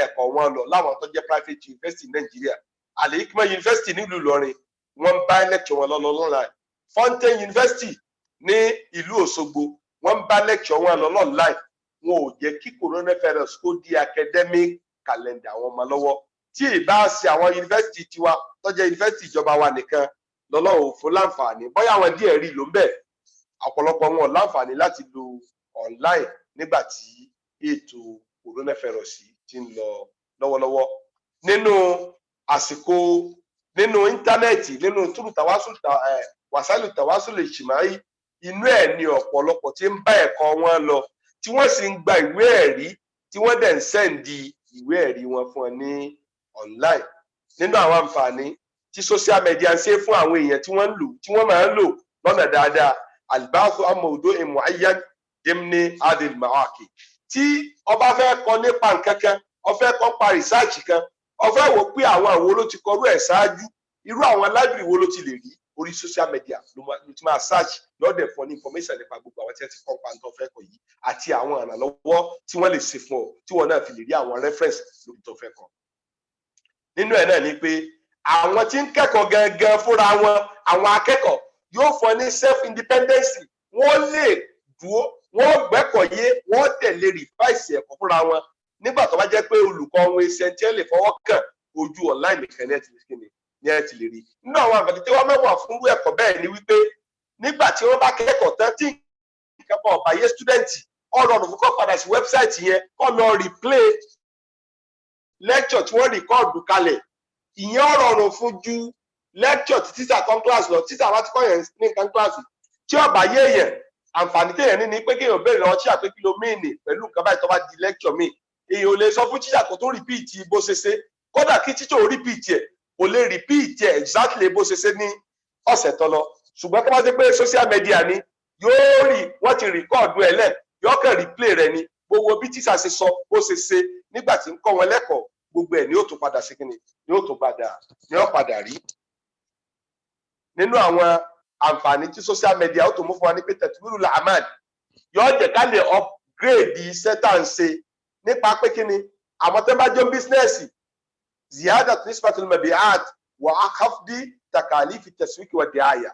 ẹ̀kọ́ wọn lọ láwọn tó jẹ́ private university Nàìjíríà. Al-Hikmah University nílùú Ìlọrin wọ́n ń bá lecture wọn lọ online. Fountain University ní ìlú Òṣogbo wọ́n ń bá lecture wọn lọ online. Wọn ò jẹ́ kí coronavirus kó di academic calendar wọn mọ́ lọ́wọ́. Tí ìbá ṣe àwọn yunifásitì tiwa tó jẹ́ yunifásitì ìjọba wa nìkan lọ́lọ́run fún láǹfààní bóyá àwọn díẹ̀ rí ló ń bẹ̀ ọ̀pọ̀lọpọ̀ wọn láǹfààní láti lo online nígbà tí ètò coronavirus ti ń lọ lọ́wọ́lọ́wọ́. Nínú àsìkò nínú íńtánẹ́ẹ̀tì nínú túrú wàsálù tàwásùl ìjìmáì inú ẹ̀ ni ọ̀pọ̀lọpọ̀ tí ń bá ẹ̀kọ́ wọn lọ tí wọ́n sì ń gba ìwé ẹ̀rí tí wọ́n dẹ̀ ń sẹ́ǹdì ìwé ẹ̀rí wọn fún ọ ní online. Nínú àwọn àǹfààní tí social media ń ṣe fún àwọn èèyàn tí wọ́n máa ń lò lọ́nà dáadáa, albaathu an mawdu'in mu'ayyan dimni hadhihi al-mawaqi. Tí o bá fẹ́ kọ nípa nǹkan kan, o fẹ́ kọ pa research kan, o fẹ́ wò pé àwọn àwo ló ti kọrú ẹ̀ ṣáájú, irú àwọn library wo ló ti lè rí, orí social media ló ti máa search lọ́dẹ̀ fún ní information nípa gbogbo àwọn tí wọ́n ti kọ́ pa tó fẹ́ kọ yìí àti àwọn ìrànlọ́wọ́ tí wọ́n lè ṣe fún ọ tí wọ́n náà fi lè rí àwọn reference lórí tó fẹ́ kọ. Nínú ẹ̀ náà ni pé àwọn tí ń kẹ́kọ̀ọ́ gangan fúnra wọn, àwọn akẹ́kọ̀ọ́ yóò fún ní self independence, wọ́n lè dúró, wọ́n gbẹ́kọ̀ọ́yé, wọ́n tẹ̀lé rìfáìsì ẹ̀kọ́ fúnra wọn nígbà tó bá jẹ́ pé olùkọ́ wọn iṣẹ́ tí ẹ lè fọwọ́ kàn ojú online nìkan ní ẹ ti lè rí. Nínú àwọn àǹfààní tí wọ́n mẹ́wàá fún ẹ̀kọ́ bẹ́ẹ̀ ni wípé nígbà tí wọ́n bá kẹ́kọ̀ọ́ tán tí ìkẹ́kọ̀ọ́ ọ̀bàyé stúdẹ̀ǹtì ọ̀rọ̀ ọ̀nà kọ́ padà sí wẹ́bsáìtì yẹn kọ́ lọ replay lecture tí wọ́n rìkọ́ọ̀dù kalẹ̀. Ìyẹn ọ̀rọ̀ ọ̀nà fún ju lecture tí tíṣà kan class lọ, tíṣà wá ti kọ́ yẹn ní nǹkan class tí ọ̀bàyé yẹn àǹfààní téèyàn ní ni pé kéèyàn béèrè lọ́wọ́ tíṣà pé kí ló mìíní pẹ̀lú nǹkan báyìí tó bá di lecture míì. Èèyàn ò lè sọ fún tíṣà kó tó repeat bó ṣe ṣe, kódà kí tíṣà ò repeat ẹ̀ kò lè repeat ẹ̀ exactly bó ṣe ṣe ní ọ̀sẹ̀ tó lọ. Ṣùgbọ́n tó bá ti pé social media ni yóò rí wọ́n ti record ẹ̀ lẹ̀ yóò kàn replay rẹ̀ ni gbogbo bí tíṣà ṣe sọ bó ṣe ṣe nígbà tí ń kọ́ wọn lẹ́kọ̀ọ́ gbogbo ẹ̀ ni yóò tún padà ṣe kíni ni yóò padà rí. Nínú àwọn àǹfààní tí social media ó tún mú fún wa ní pé tatwirul a'mal yóò jẹ́ ká lè upgrade iṣẹ́ tá à ń ṣe nípa pé kíni àwọn tó bá jọ bísínẹ́sì ziyadat nisbatul mabi'at wa akhafdi takalif at-taswik wa di'aya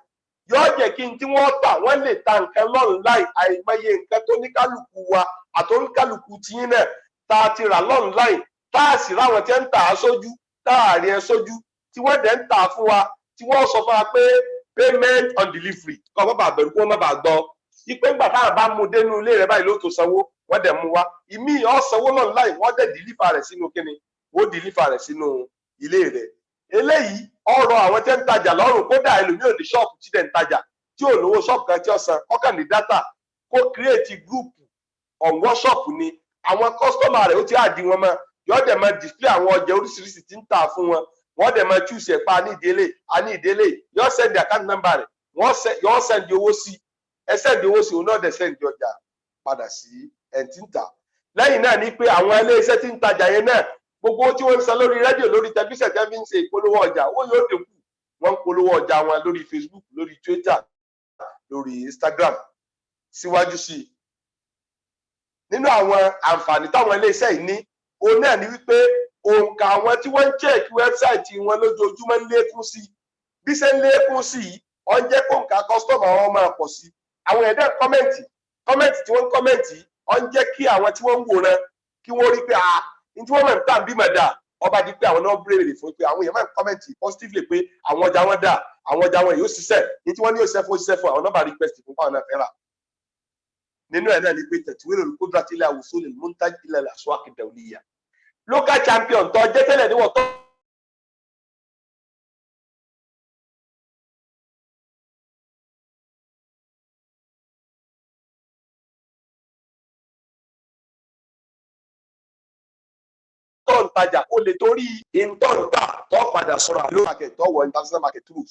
yóò jẹ́ kí n tí wọ́n tà wọ́n lè ta nǹkan online àìmọye nǹkan tó ní kálukú wa àtọ́nkálukú tiyín náà tá a ti rà online tá a sì ráwọn tí ń tà á sójú tá a rí ẹ sójú tí wọ́n dẹ̀ ń tà fún wa tí wọ́n sọ fún wa pé payment on delivery kọ́ ọ bá bẹ̀rù kí wọ́n má bàa gbọ́ ipe ńgbà táwọn bá mú dénú ilé rẹ báyìí ló tó sanwó wọ́n dẹ̀ mú wa ìmí ọ̀ sanwó online wọ́n dẹ̀ deliver rẹ̀ sínú kíni wọ́n deliver rẹ̀ sínú ilé rẹ̀. Eléyìí ọ̀rọ̀ àwọn tí ń tajà lọ́rùn kódà ẹlòmíì ò ní ṣọ́ọ̀pù tí dẹ̀ ń tajà tí ò lówó ṣọ́ọ̀pù kan tí ó san ọkàn ní dátà kó create group ọ̀wọ́ ṣọ́ọ̀pù ni àwọn kọ́sítọ́mà rẹ̀ ó ti àdí wọn mọ́ yóò dẹ̀ máa display àwọn ọjà oríṣiríṣi tí ń tà fún wọn wọ́n dẹ̀ máa choose ẹ̀pá ní ìdílé yóò send account number rẹ̀ yóò send owó sí ẹ send owó sí òun náà dẹ̀ send ọjà padà sí ẹ̀ tí ń tà. Lẹ́yìn náà ni pé àwọn ilé-iṣẹ́ tí ń tajà yẹn náà gbogbo tí wọ́n ń san lórí rédíò lórí tẹlifíṣàn tí wọ́n fi ń ṣe ìpolówó ọjà owó yóò dínkù wọ́n ń polówó ọjà wọn lórí Facebook lórí Twitter lórí Instagram síwájú sí i. Nínú àwọn àǹfààní táwọn iléeṣẹ́ yìí ní òun náà ni wípé òǹkà àwọn tí wọ́n ń check wẹ́bsáìtì wọn lójoojúmọ́ ń lékún sí i bí ṣe ń lékún sí i ó ń jẹ́ kóǹkà kọ́sítọ́mù àwọn máa pọ̀ sí i àwọn ẹ̀dá kọ́mẹ̀ntì tí wọ́n ń kọ́mẹ̀ntì ó ń jẹ́ kí àwọn tí wọ́n ń wòran kí wọ́n rí pé tí wọ́n máa ń tà bí mà dáa ọba di pé àwọn náà bèrè fún pé àwọn èèyàn máa ń kọ́mẹ̀ntì positively pé àwọn ọjà wọn dáa àwọn ọjà wọn yóò ṣiṣẹ́ ní tí wọ́n ní yóò ṣiṣẹ́ fún àwọn náà bá request fún fáwọn náà fẹ́ rà. Nínú ẹ̀ náà ni pé tatwirul qudrati ila wusulil muntaj ila al-aswaq ad-dawliya local champion tó jẹ́ tẹ́lẹ̀ níwọ̀n tó ń tajà ó lè torí ìtọ́ǹtà tó padà sọ̀rọ̀ àlọ́ market tó wọ international market through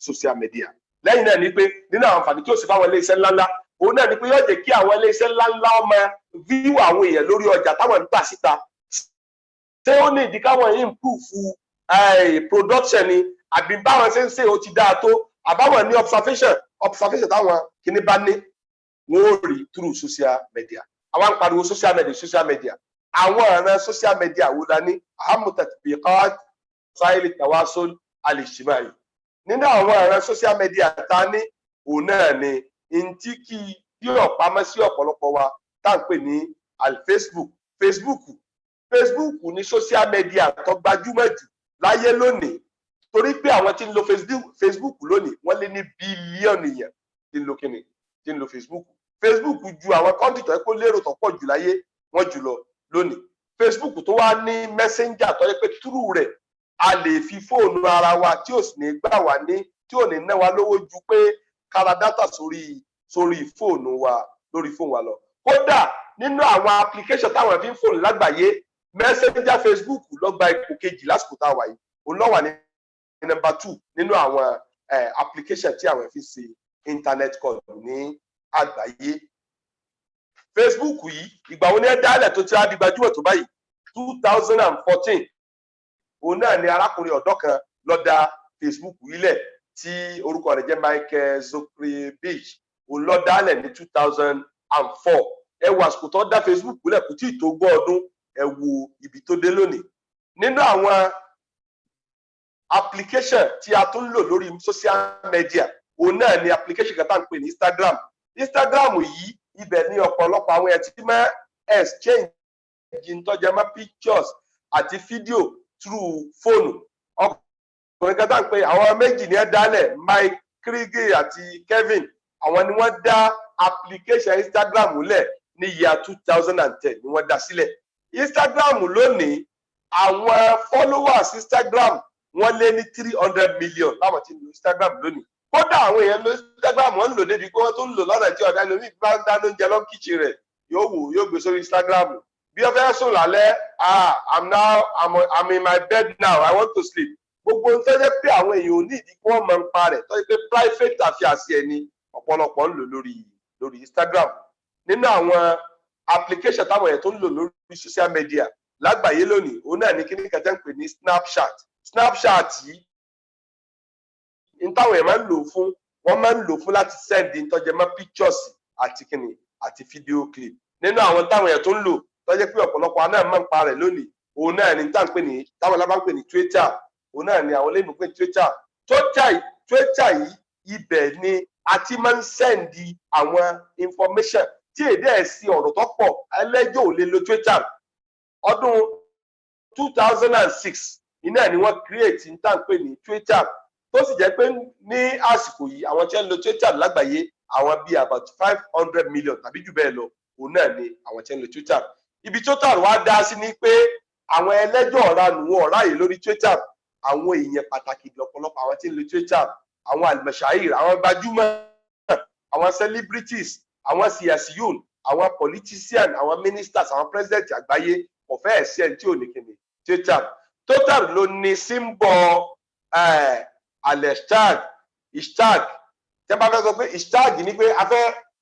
social media. Lẹ́yìn náà ni pé nínú àwọn àǹfààní tí ó sì fáwọn iléeṣẹ́ ńláńlá òun náà ni pé yóò jẹ́ kí àwọn iléeṣẹ́ ńláńlá ọmọ view àwọn èèyàn lórí ọjà táwọn ń tà síta ṣé ó ní ìdí káwọn improve production ni àbí báwọn ṣe ń ṣe ó ti dáa tó àbáwọn ní observation táwọn kìíní bá ní wọn ò rí through social media. Àwọn ń pariwo social media àwọn ọ̀ràn social media wo la ní ahamu tatbiqat sáìlì tawasul al-ijtimai. Nínú àwọn ọ̀ràn social media ta ní òun náà ni ntí kí yóò pamọ́ sí ọ̀pọ̀lọpọ̀ wa tá à ń pè ní Facebook ní social media tó gbajúmọ̀ jù láyé lónìí torí pé àwọn tí ń lo Facebook lónìí wọ́n lé ní bílíọ̀nù èèyàn tí ń lo Facebook ju àwọn kọ́ńtì tó yẹ kó lérò tó pọ̀ jù láyé wọ́n jù lọ lónìí. Facebook tó wá ní messenger tó yẹ pé túrú rẹ̀ a lè fi fóònù ara wa tí ò sì ní gbà wá ní tí ò ní ná wa lówó ju pé kára dátà sórí sórí fóònù wa lọ. Kódà nínú àwọn application táwọn fi ń fóònù lágbàáyé Messenger Facebook ló gba ipò kejì lásìkò tá a wà yìí, òun ló wà ní number 2 nínú àwọn application tí àwọn fi ṣe internet call ní àgbáyé. Facebook yìí ìgbà wo ni ẹ dálẹ̀ tó ti á di gbajúmọ̀ tó báyìí? 2014 òun náà ni arákùnrin ọ̀dọ́ kan ló dá Facebook yìí lẹ̀ tí orúkọ rẹ̀ jẹ́ Michael Zuckerberg. Òun ló dálẹ̀ ní 2004. Ẹ wo àsìkò tó dá Facebook lẹ̀ kò tí ì tó gbọ́ ọdún, ẹ wo ibi tó dé lónìí. Nínú àwọn application tí a tún lò lórí social media òun náà ni application kan tá à ń pè ní Instagram. Instagram yìí ibẹ̀ ni ọ̀pọ̀lọpọ̀ àwọn ẹ̀ tí máa exchange ìtọ́jẹ́ mọ́ pictures àti video through fóònù. Ọkùnrin kan tá à ń pè àwọn méjì ní ẹ dálẹ̀, Mike Krieger àti Kevin, àwọn ni wọ́n dá application Instagram lẹ̀ ní year 2010 ni wọ́n dá sílẹ̀. Instagram lónìí àwọn followers Instagram wọ́n lé ní 300 million láwọn tí ń lo Instagram lónìí. Kódà àwọn èèyàn lo Instagram wọ́n ń lò débi pé wọ́n tó ń lò lọ́nà tí ọ̀dà lómi bá ń dáná oúnjẹ lọ kíchìn rẹ̀ yóò gbé sórí Instagram. Bí ó fẹ́ sùn lálẹ́, I'm in my bed now, I want to sleep. Gbogbo ń tẹ́jẹ́ pé àwọn èèyàn ò ní ìdí kí wọ́n mọ̀ ń pa rẹ̀ tó yẹ pé private affairs ẹni ọ̀pọ̀lọpọ̀ ń lò lórí Instagram. Nínú àwọn application táwọn èèyàn tó ń lò lórí social media lágbàáyé lónìí òun náà ní kíní kan tẹ́ ń pè ní Snapchat. Snapchat yìí ní táwọn èèyàn máa ń lò fún, wọ́n máa ń lò fún láti send ìtọ́jẹ́ mọ́ pictures àti kíní àti video clip. Nínú àwọn táwọn èèyàn tó ń lò tó jẹ́ pé ọ̀pọ̀lọpọ̀ náà máa ń pa rẹ̀ lónìí òun náà ní táwọn lábá ń pè ní Twitter. Òun náà ni àwọn olóyìnbó pè ní Twitter. Twitter yìí ibẹ̀ ni a ti máa ń send àwọn information tí èdè ẹ̀ sí ọ̀rọ̀ tó pọ̀ ẹlẹ́jọ́ ò lè lo Twitter. Ọdún 2006 iná ni wọ́n create ní tá à ń pè ní Twitter, tó sì jẹ́ pé ní àsìkò yìí àwọn tí ń lo Twitter lágbàáyé àwọn bíi about 500 million tàbí jù bẹ́ẹ̀ lọ òun náà ni àwọn tí ń lo Twitter. Ibi Twitter wá dá sí ni pé àwọn ẹlẹ́jọ́ ọ̀ranù wọn ọ̀ráyè lórí Twitter, àwọn èèyàn pàtàkì lọ́pọ̀lọpọ̀ àwọn tí ń lo Twitter, àwọn almashahir, àwọn gbajúmọ̀, àwọn celebrities, àwọn siyasiyun, àwọn politician, àwọn ministers, àwọn president àgbáyé kò fẹ́ ẹ̀sẹ̀ tí ò ní kíni Twitter. Twitter ló ní symbol hashtag. Tẹ́ bá fẹ́ sọ pé hashtag ni pé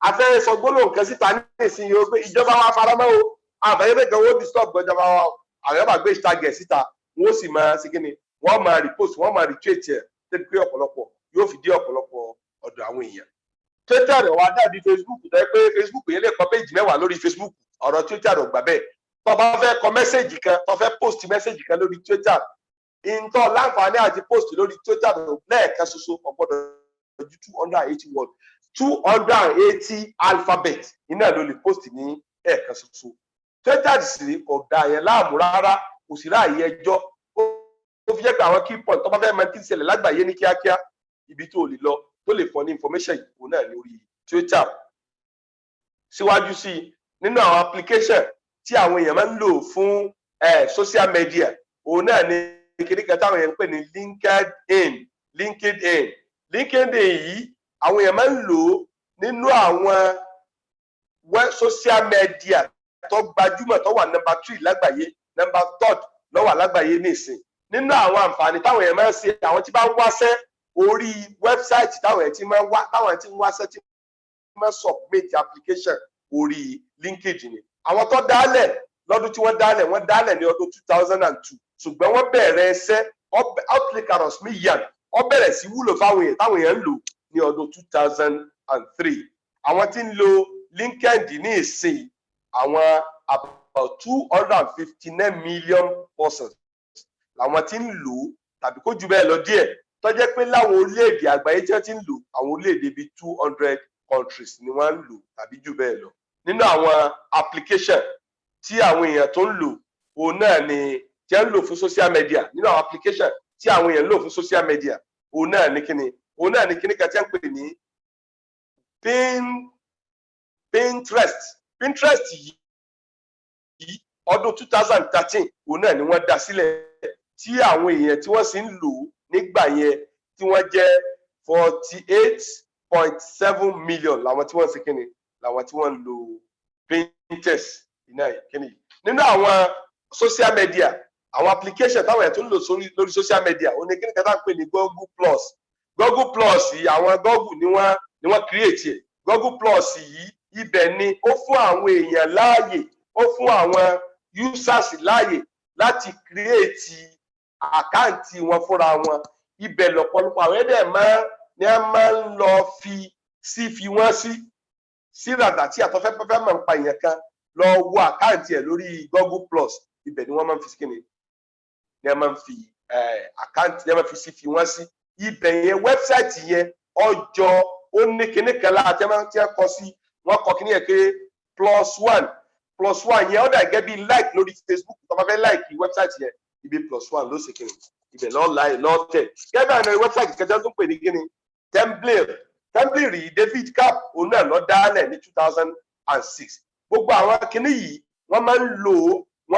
a fẹ́ sọ gbólóhùn kan síta ní ìsinyìí o pé ìjọba wa faramọ́ o, àbẹ̀yẹ́ bẹ́ẹ̀ kan ó disturb ìjọba wa, àwọn yóò máa gbé hashtag ẹ̀ síta, wọ́n sì máa sí kíni, wọ́n máa repost, wọ́n máa retweet ẹ̀ tẹ́lẹ̀ pé ọ̀pọ̀lọpọ̀ yóò fi dé ọ̀pọ̀lọpọ̀ ọ̀dọ̀ àwọn èèyàn. Twitter rẹ̀ wá dàbí Facebook tó yẹ pé Facebook yẹn lè kọ péjì 10 lórí Facebook, ọ̀rọ̀ Twitter rẹ̀ gbà bẹ́ẹ̀. Tó bá fẹ́ kọ mẹ́sẹ̀gì kan, tó fẹ́ post mẹ́sẹ̀gì kan lórí Twitter, ìntọ́ láǹfààní àti post lórí Twitter lẹ́ẹ̀kan ṣoṣo ọ̀gbọ́dọ̀ ju 280 words, 280 alphabet iná ló lè post ní ẹ̀ẹ̀kan ṣoṣo. Twitter sì kò dá yẹn láàmú rárá, kò sí ráàyè ẹjọ́. Ó fi jẹ́ pé àwọn key point tó bá fẹ́ máa ti ṣẹlẹ̀ lágbàáyé ní kíákíá, ibi tó lè lọ tó lè fọ́ ní information yìí òun náà lórí Twitter. Síwájú sí i nínú àwọn application tí àwọn èèyàn máa ń lò fún social media òun náà ní kíní kan táwọn èèyàn ń pè ní LinkedIn. LinkedIn yìí àwọn èèyàn máa ń lò nínú àwọn social media tó gbajúmọ̀ tó wà number 3 lágbàáyé, number 3 ló wà lágbàáyé nísìn. Nínú àwọn àǹfààní táwọn èèyàn máa ń ṣe, àwọn tí bá ń wáṣẹ́ orí wẹ́bsáìtì táwọn èèyàn ti máa ń wá, táwọn tí ń wáṣẹ́ tí máa ń submit application orí LinkedIn ni. Àwọn tó dálẹ̀ lọ́dún tí wọ́n dálẹ̀ ní ọdún 2002, ṣùgbọ́n wọ́n bẹ̀rẹ̀ ẹsẹ́ outlikarus million wọ́n bẹ̀rẹ̀ sí wúlò fáwọn èèyàn táwọn èèyàn ń lò ní ọdún 2003. Àwọn tí ń lo LinkedIn ní ìsìn àwọn about 259 million persons làwọn tí ń lò tàbí kó jù bẹ́ẹ̀ lọ díẹ̀, tó jẹ́ pé láwọn orílẹ̀-èdè àgbáyé tí wọ́n ti ń lò àwọn orílẹ̀-èdè bíi 200 countries ni wọ́n ń lò tàbí jù bẹ́ẹ̀ lọ. Nínú àwọn application tí àwọn èèyàn tó ń lò òun náà ni tí wọ́n ń lò fún social media, nínú àwọn application tí àwọn èèyàn ń lò fún social media òun náà ni kíni kan tí wọ́n ń pè ní Pinterest yìí ọdún 2013 òun náà ni wọ́n dá sílẹ̀ tí àwọn èèyàn tí wọ́n sì ń lò nígbà yẹn tí wọ́n jẹ́ 3.7 million làwọn tí wọ́n ṣe kíni làwọn tí wọ́n ń lo Pinterest kíni nínú àwọn social media àwọn application táwọn ẹ̀ tó ń lò lórí social media ó ní kíni kẹta ń pè ní Google Plus yìí àwọn Google ni wọ́n create ẹ̀ Google Plus yìí ibẹ̀ ni ó fún àwọn èèyàn láàyè ó fún àwọn users láàyè láti create àkáǹtì wọn fúnra wọn ibẹ̀ lọ́pọ̀lọpọ̀ àwọn ẹ̀dẹ̀ máa ń lọ fi wọ́n sí ràdà tí àtọ́fẹ́fẹ́ máa ń pa èèyàn kan lọ wo àkáǹtì ẹ̀ lórí Google Plus ibẹ̀ ni wọ́n máa ń fi kíni ni wọ́n máa ń fi àkáǹtì ni wọ́n máa fi wọ́n sí ibẹ̀ yẹn wẹ́bsáìtì yẹn ọjọ́ ó ní kíní kan láti ẹ̀ kọ sí wọ́n kọ kíní yẹn pé +1 yẹn ó dà gẹ́gẹ́ bí like lórí Facebook tó bá fẹ́ like wẹ́bsáìtì yẹn ibi +1 ló ṣe kíni ibẹ̀ lọ́ọ̀tẹ̀ gẹ́gẹ́ bí àwọn wẹ́bsáìtì kẹjọ tó ń pè ní kíni Temblr rí David Cap òun náà lọ dálẹ̀ ní 2006 gbogbo àwọn kíní yìí wọ́n máa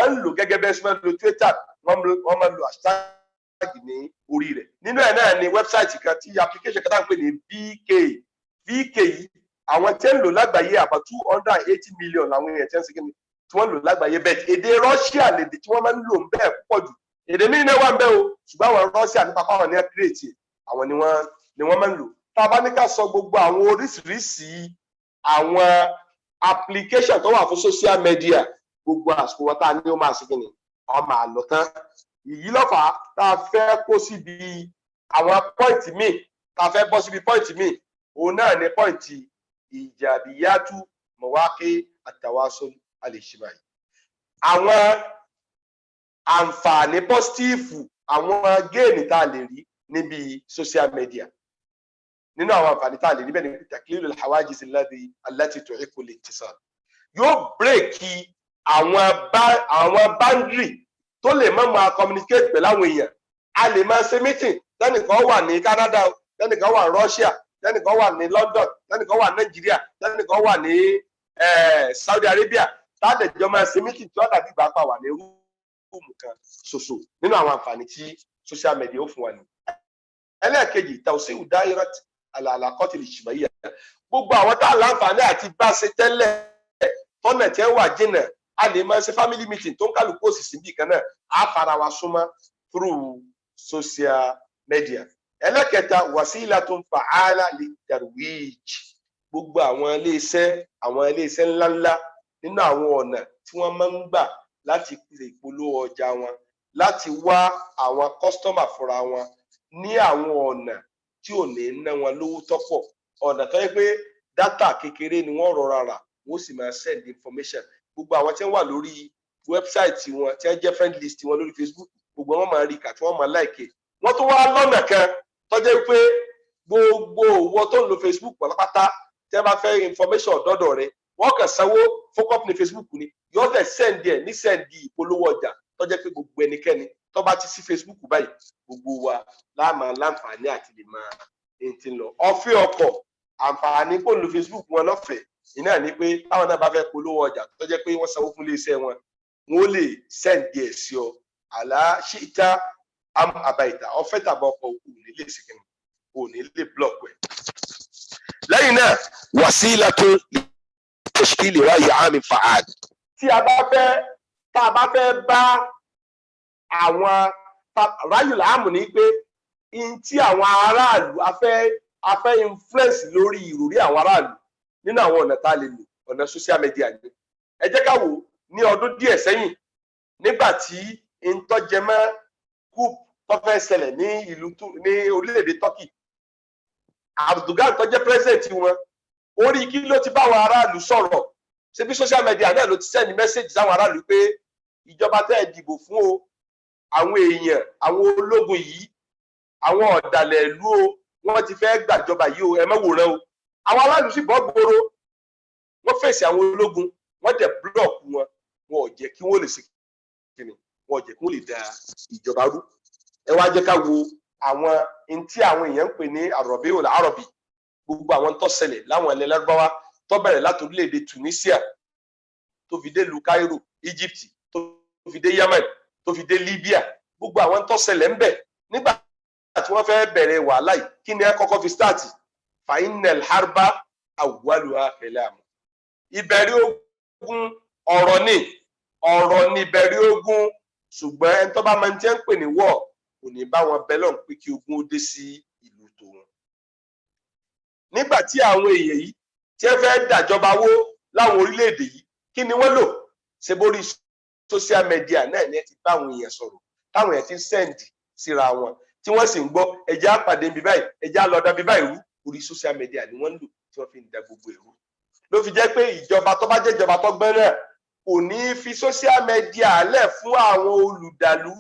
ń lò gẹ́gẹ́ bẹ́ẹ̀ sọ́mọ́ lo Twitter wọ́n máa ń lo hashtag ní orí rẹ̀ nínú ẹ̀ náà ni wẹ́bsáìtì kan tí application kan tá à ń pè ní VK yìí àwọn tí ń lò lágbàáyé about 280 million làwọn èèyàn tí ń ṣe kíni tí wọ́n lò lágbàáyé bẹ́ẹ̀ èdè Russia lèdè tí wọ́n máa ń lò ń bẹ́ẹ̀ púpọ̀ jù èdè míì náà wà ń bẹ́ o ṣùgbọ́n àwọn Russia nípa pàwọn ní create àwọn ni wọ́n máa ń lò tá a bá ní ká sọ gbogbo àwọn oríṣiríṣi àwọn application tó wà fún social media gbogbo àsìkò wọn tá a ní ó máa ṣe kí ni ọ máa lọ tán èyí lọ́fà tá a fẹ́ kó síbi àwọn pọ́ìntì míì tá a fẹ́ bọ́ síbi pọ́ìntì míì òun náà ní pọ́ìntì ìjàbíyàtú mọ̀wáké àtàwásọ́ al-ijtimai àwọn àǹfààní pọ́sítífù àwọn géènì tá a lè rí níbi social media nínú àwọn àǹfààní tá a lè rí bẹ́ẹ̀ ni taklilul hawajiz allati tu'iqu al-ittisal yóò bírèkì àwọn boundary tó lè má máa communicate pẹ̀lú àwọn èèyàn a lè máa ṣe meeting lẹ́nìkan wà ní Canada lẹ́nìkan wà ní Russia lẹ́nìkan wà ní London lẹ́nìkan wà ní Nigeria lẹ́nìkan wà ní Saudi Arabia tádẹ̀jọ́ máa ṣe meeting tí wọ́n dàbí ìgbà pa wà ní rúùmù kan ṣoṣo nínú àwọn àǹfààní tí social media ó fún wa ní. ẹlẹ́ẹ̀kejì tawsi'u da'irat al-alaqat al-ijtima'iyya gbogbo àwọn tá a láǹfààní àti bá ṣe tẹ́lẹ̀ tọ́nà tí wà jìnnà a lè máa ṣe family meeting tó ń kálukú òsì síbì kan náà á fara wa súnmọ́ through social media. ẹlẹ́kẹta wasilatun fa'ala lit-tarwij gbogbo àwọn iléeṣẹ́ ńláńlá nínú àwọn ọ̀nà tí wọ́n máa ń gbà láti pèsè ìpolówó ọjà wọn láti wá àwọn kọ́sítọ́mà fúnra wọn ní àwọn ọ̀nà tí ò ní ná wọn lówó tọ́pọ̀ ọ̀nà tó yẹ pé dátà kékeré ni wọ́n rọra rà wọ́n sì máa send information gbogbo àwọn tí wọ́n wà lórí wẹ́bsáìtì wọn tí wọ́n jẹ́ friend list wọn lórí Facebook gbogbo wọn máa rí kà tí wọ́n máa like wọ́n tún wá lọ́nà kan tó jẹ́ pé gbogbo owó tó ń lo Facebook pátápátá tí wọ́n bá fẹ́ information ọ̀dọ́dọ̀ rẹ̀ wọ́n kàn sanwó fún company Facebook ni yóò tẹ̀ send ẹ̀ ní send ìpolówó ọjà tó jẹ́ pé gbogbo ẹnikẹ́ni tó bá ti sí Facebook báyìí gbogbo wa láǹfààní àti lè máa ń ti lọ ọ̀fẹ́ ọkọ̀ àǹfààní kò lo Facebook wọn lọ́fẹ̀ẹ́ iná ní pé táwọn náà bá fẹ́ polówó ọjà tó jẹ́ pé wọ́n sanwó fún iléeṣẹ́ wọn wọ́n lè send ẹ̀ sí ọ àlàáṣíta àbáyìta ọ̀fẹ́ tàbí ọkọ̀ òkú ní lè ṣe kìnnìún kò ní lè block ẹ̀. lẹ́yìn náà wasilatun tashkili ra'yi 'am fa'al tí a bá fẹ́ bá àwọn ráyùlá àmù ní pé in tí àwọn aráàlú afẹ́ influence lórí ìròrí àwọn aráàlú nínú àwọn ọ̀nà tá a lè lò ọ̀nà social media ni ẹ jẹ́ ká wò ní ọdún díẹ̀ sẹ́yìn nígbà tí ìtọ́jẹmọ́ coup tó fẹ́ ṣẹlẹ̀ ní orílẹ̀-èdè Turkey Erdogan tó jẹ́ president wọn orí kí ló ti bá àwọn aráàlú sọ̀rọ̀ ṣe bí social media náà ló ti send message sáwọn aráàlú pé ìjọba tẹ́ ẹ dìbò fún o àwọn èèyàn àwọn ológun yìí àwọn ọ̀dàlẹ̀ ìlú o wọ́n ti fẹ́ gbàjọba yìí o ẹ má wòran o àwọn aráàlú sì bọ́ gbòòrò wọ́n fèsì àwọn ológun wọ́n dẹ̀ búlọ̀kù wọn ò jẹ́ kí wọ́n lè ṣe kíni wọn ò jẹ́ kí wọ́n lè da ìjọba rú ẹ wá jẹ́ ká wo àwọn ntí àwọn èèyàn ń pè ní Rabiul Arabi gbogbo àwọn tó ṣẹlẹ̀ láwọn ilẹ̀ Lárúbáwá tó bẹ̀rẹ̀ láti orílẹ̀-èdè Tunisia tó fi dé lu Cairo Egypt tó fi dé Yemen tó fi dé Libya gbogbo àwọn tó ṣẹlẹ̀ ń bẹ̀ nígbà tí wọ́n fẹ́ bẹ̀rẹ̀ wàhálà yìí kí ni ẹ kọ́kọ́ fi start fainal harba awwaluha kalam. Ìbẹ̀rẹ̀ ogun ọ̀rọ̀ ni ìbẹ̀rẹ̀ ogun, ṣùgbọ́n ẹni tó bá máa ń jẹ́ ń pè ní wọ̀ kò ní bá wọn bẹ lọ́hùn pé kí ogun ó dé sí ìlú tòun. Nígbà tí àwọn èèyàn yìí tí ẹ fẹ́ dàjọba wó láwọn orílẹ̀-èdè yìí, kí ni wọ́n lò? Ṣé borí social media náà ni ẹ ti bá àwọn èèyàn sọ̀rọ̀, táwọn èèyàn ti ń sẹ́ǹdì síra wọn, tí wọ́n sì ń gbọ́ ẹjẹ́ àpàdé níbi báyìí, ẹjẹ́ àlọ́dá bí báyìí rú, orí social media ni wọ́n ń lò tí wọ́n fi ń da gbogbo èrú. Ló fi jẹ́ pé ìjọba tó bá jẹ́ ìjọba tó gbọ́n náà kò ní fi social media lẹ̀ fún àwọn olùdàlú